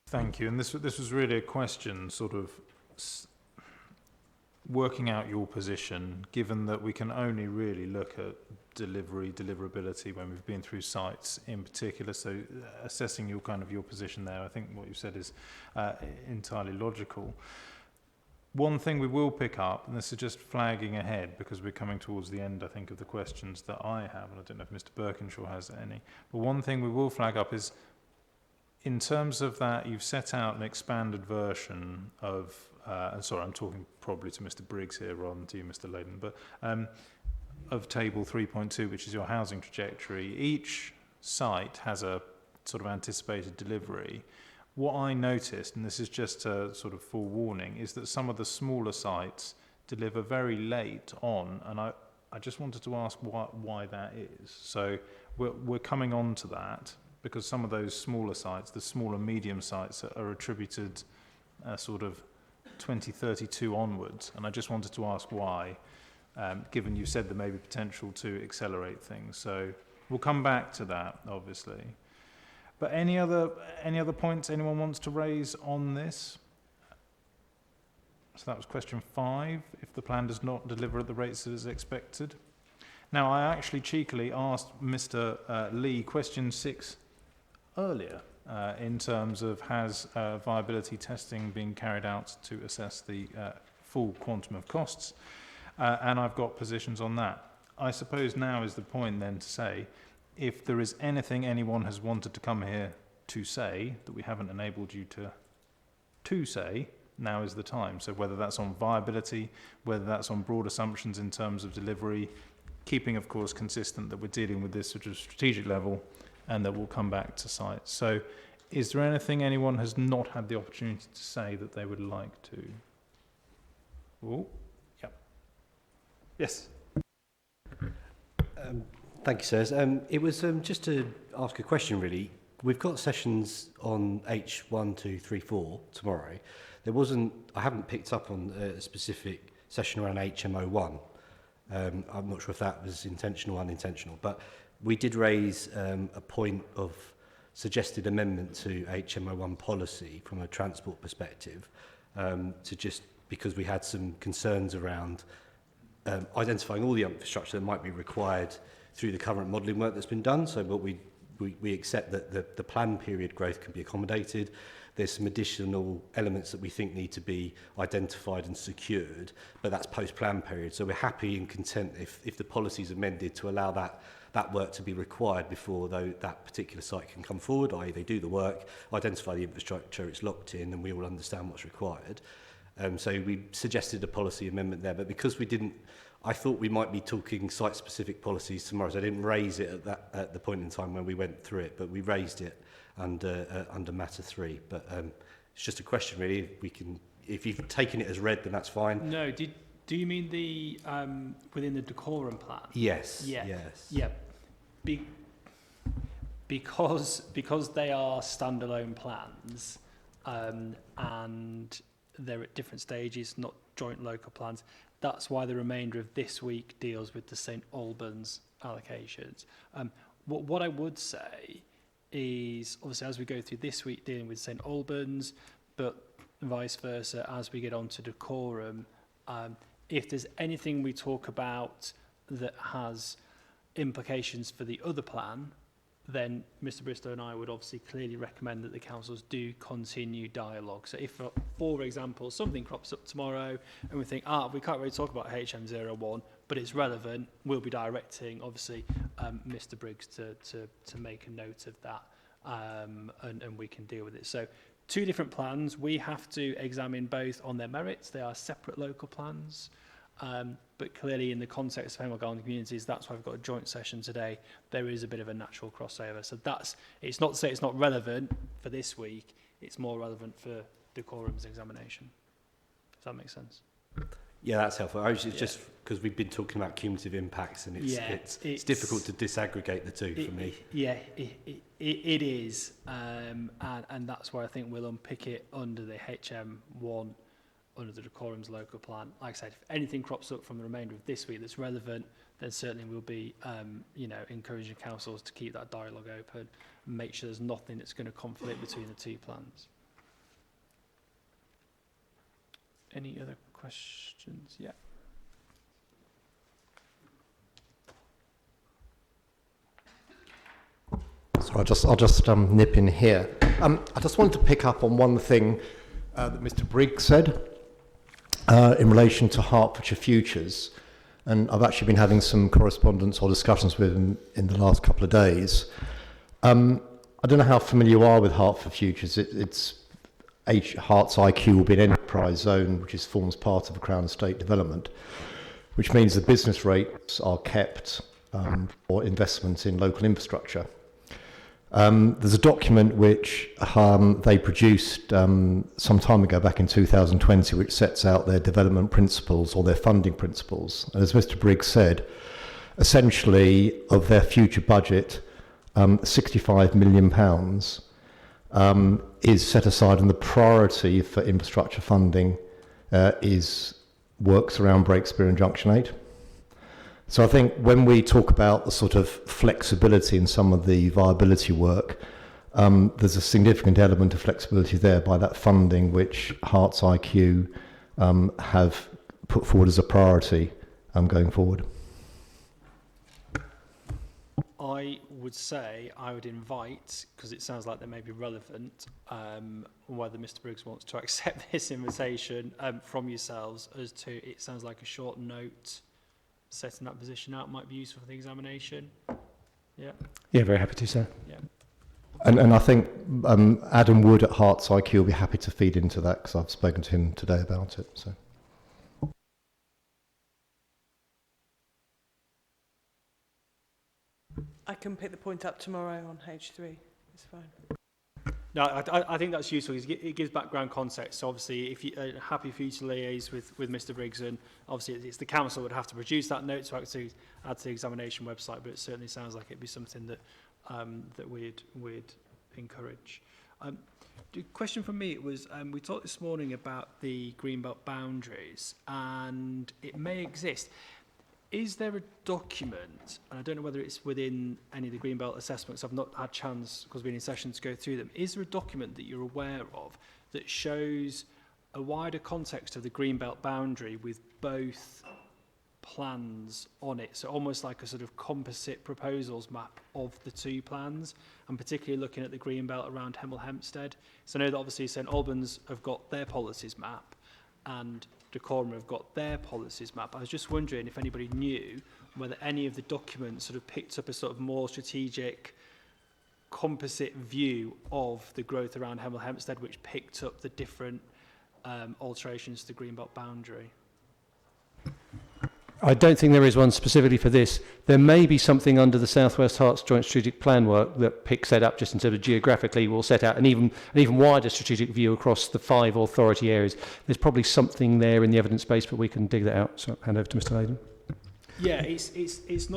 Thank you. And this was really a question, sort of working out your position, given that we can only really look at deliverability when we've been through sites in particular. So assessing your position there, I think what you said is entirely logical. One thing we will pick up, and this is just flagging ahead because we're coming towards the end, I think, of the questions that I have, and I don't know if Mr. Birkinshaw has any, but one thing we will flag up is, in terms of that, you've set out an expanded version of, and sorry, I'm talking probably to Mr. Briggs here rather than to you, Mr. Layden, but of table 3.2, which is your housing trajectory. Each site has a sort of anticipated delivery. What I noticed, and this is just a sort of forewarning, is that some of the smaller sites deliver very late on, and I just wanted to ask why that is. So we're coming on to that, because some of those smaller sites, the smaller medium sites, are attributed sort of 2032 onwards, and I just wanted to ask why, given you said there may be potential to accelerate things. So we'll come back to that, obviously. But any other points anyone wants to raise on this? So that was question 5, if the plan does not deliver at the rates that is expected. Now, I actually cheekily asked Mr. Lee question 6 earlier in terms of has viability testing been carried out to assess the full quantum of costs, and I've got positions on that. I suppose now is the point then to say, if there is anything anyone has wanted to come here to say that we haven't enabled you to say, now is the time. So whether that's on viability, whether that's on broad assumptions in terms of delivery, keeping, of course, consistent that we're dealing with this sort of strategic level and that we'll come back to sites. So is there anything anyone has not had the opportunity to say that they would like to? Oh, yeah. Yes. Thank you, sirs. It was just to ask a question, really. We've got sessions on H1, 2, 3, 4 tomorrow. I haven't picked up on a specific session around HMO1. I'm not sure if that was intentional or unintentional, but we did raise a point of suggested amendment to HMO1 policy from a transport perspective, to just because we had some concerns around identifying all the infrastructure that might be required through the current modelling work that's been done. So but we accept that the plan period growth can be accommodated. There's some additional elements that we think need to be identified and secured, but that's post-plan period. So we're happy and content if the policy is amended to allow that work to be required before that particular site can come forward, i.e. they do the work, identify the infrastructure, it's locked in, and we all understand what's required. So we suggested a policy amendment there, but because we didn't, I thought we might be talking site-specific policies tomorrow, so I didn't raise it at the point in time when we went through it, but we raised it under matter 3. But it's just a question, really. If you've taken it as read, then that's fine. No, do you mean the within the Dacorum plan? Yes. Yeah. Yes. Yeah. Because they are standalone plans, and they're at different stages, not joint local plans. That's why the remainder of this week deals with the St Albans allocations. What I would say is, obviously, as we go through this week dealing with St Albans, but vice versa as we get on to Dacorum, if there's anything we talk about that has implications for the other plan, then Mr Bristow and I would obviously clearly recommend that the councils do continue dialogue. So if, for example, something crops up tomorrow and we think, we can't really talk about HM01, but it's relevant, we'll be directing, obviously, Mr Briggs to make a note of that, and we can deal with it. So 2 different plans. We have to examine both on their merits. They are separate local plans. But clearly in the context of Hemel Garden communities, that's why we've got a joint session today. There is a bit of a natural crossover. So it's not to say it's not relevant for this week, it's more relevant for Dacorum's examination. Does that make sense? Yeah, that's helpful. I was just because we've been talking about cumulative impacts, and it's difficult to disaggregate the two for me. Yeah, it is, and that's why I think we'll unpick it under the HM1, under the Dacorum's local plan. Like I said, if anything crops up from the remainder of this week that's relevant, then certainly we'll be, encouraging councils to keep that dialogue open and make sure there's nothing that's going to conflict between the 2 plans. Any other questions? Yeah. So I'll just nip in here. I just wanted to pick up on one thing that Mr. Briggs said. in relation to Hertfordshire futures. And I've actually been having some correspondence or discussions with him in the last couple of days. I don't know how familiar you are with Hertford futures. It's Hert's IQ will be an enterprise zone, which forms part of a Crown Estate development, which means the business rates are kept for investment in local infrastructure. There's a document which they produced some time ago, back in 2020, which sets out their development principles or their funding principles. And as Mr. Briggs said, essentially of their future budget, £65 million is set aside, and the priority for infrastructure funding works around Breakspear and Junction 8. So I think when we talk about the sort of flexibility in some of the viability work, there's a significant element of flexibility there by that funding which Hert's IQ have put forward as a priority going forward. I would say I would invite, because it sounds like they may be relevant, whether Mr. Briggs wants to accept this invitation from yourselves as to, it sounds like a short note setting that position out might be useful for the examination. Yeah. Yeah, very happy to, sir. Yeah. And I think Adam Wood at Hert's IQ will be happy to feed into that, because I've spoken to him today about it. So. I can pick the point up tomorrow on H3. It's fine. No, I think that's useful because it gives background context. So obviously, if you're happy for you to liaise with Mr. Briggs, and obviously it's the council would have to produce that note to actually add to the examination website, but it certainly sounds like it'd be something that that we'd encourage. The question from me was, we talked this morning about the Greenbelt boundaries, and it may exist. Is there a document, and I don't know whether it's within any of the Greenbelt assessments, I've not had chance, because we've been in session, to go through them. Is there a document that you're aware of that shows a wider context of the Greenbelt boundary with both plans on it? So almost like a sort of composite proposals map of the two plans, and particularly looking at the Greenbelt around Hemel Hempstead. So I know that obviously St Albans have got their policies map, and Dacorum have got their policies map. I was just wondering if anybody knew whether any of the documents sort of picked up a sort of more strategic composite view of the growth around Hemel Hempstead, which picked up the different alterations to the Greenbelt boundary. I don't think there is one specifically for this. There may be something under the South West Herts Joint Strategic Plan work that picks that up just in terms of geographically. We'll set out an even wider strategic view across the 5 authority areas. There's probably something there in the evidence base, but we can dig that out. So I'll hand over to Mr. Layden. Yeah, it's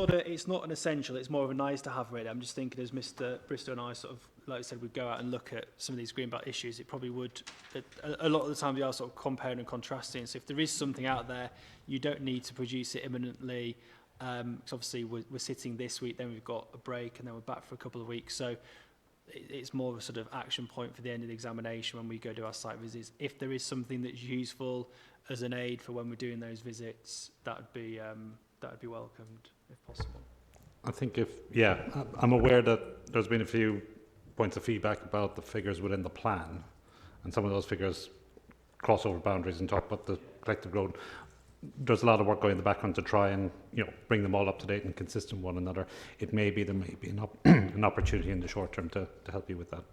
not an essential. It's more of a nice to have, really. I'm just thinking, as Mr. Bristow and I sort of, like I said, would go out and look at some of these Greenbelt issues. It probably would. A lot of the time, we are sort of comparing and contrasting. So if there is something out there, you don't need to produce it imminently. Because obviously we're sitting this week, then we've got a break, and then we're back for a couple of weeks. So it's more of a sort of action point for the end of the examination when we go to our site visits. If there is something that's useful as an aid for when we're doing those visits, that would be welcomed if possible. I think I'm aware that there's been a few points of feedback about the figures within the plan, and some of those figures cross over boundaries and talk about the collective road. There's a lot of work going in the background to try and bring them all up to date and consistent with one another. There may be an opportunity in the short term to help you with that.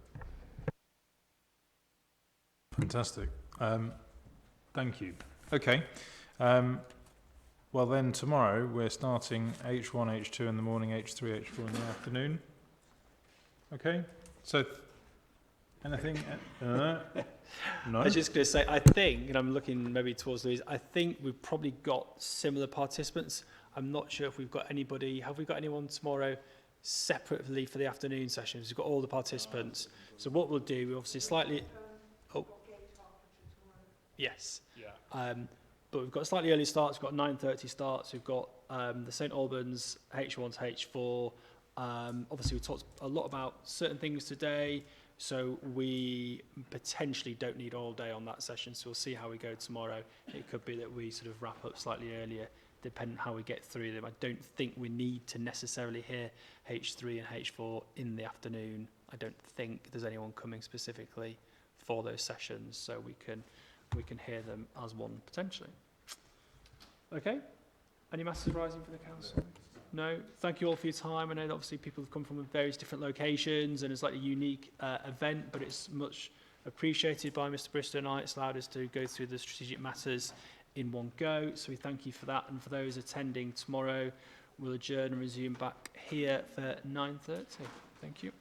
Fantastic. Thank you. Okay. Well then, tomorrow we're starting H1, H2 in the morning, H3, H4 in the afternoon. Okay. So, anything? No. I was just going to say, I think, and I'm looking maybe towards Louise, I think we've probably got similar participants. I'm not sure if we've got anybody. Have we got anyone tomorrow separately for the afternoon sessions? We've got all the participants. So what we'll do, we obviously slightly. Oh. Yes. Yeah. But we've got a slightly early starts. We've got 9:30 starts. We've got the St Albans H1 to H4. Obviously, we talked a lot about certain things today. So we potentially don't need all day on that session. So we'll see how we go tomorrow. It could be that we sort of wrap up slightly earlier, depending on how we get through them. I don't think we need to necessarily hear H3 and H4 in the afternoon. I don't think there's anyone coming specifically for those sessions. So we can we can hear them as one potentially. Okay. Any matters arising for the council? No. Thank you all for your time. I know that obviously people have come from various different locations and it's like a unique event, but it's much appreciated by Mr. Bristow and I. It's allowed us to go through the strategic matters in one go. So we thank you for that. And for those attending tomorrow, we'll adjourn and resume back here for 9:30. Thank you.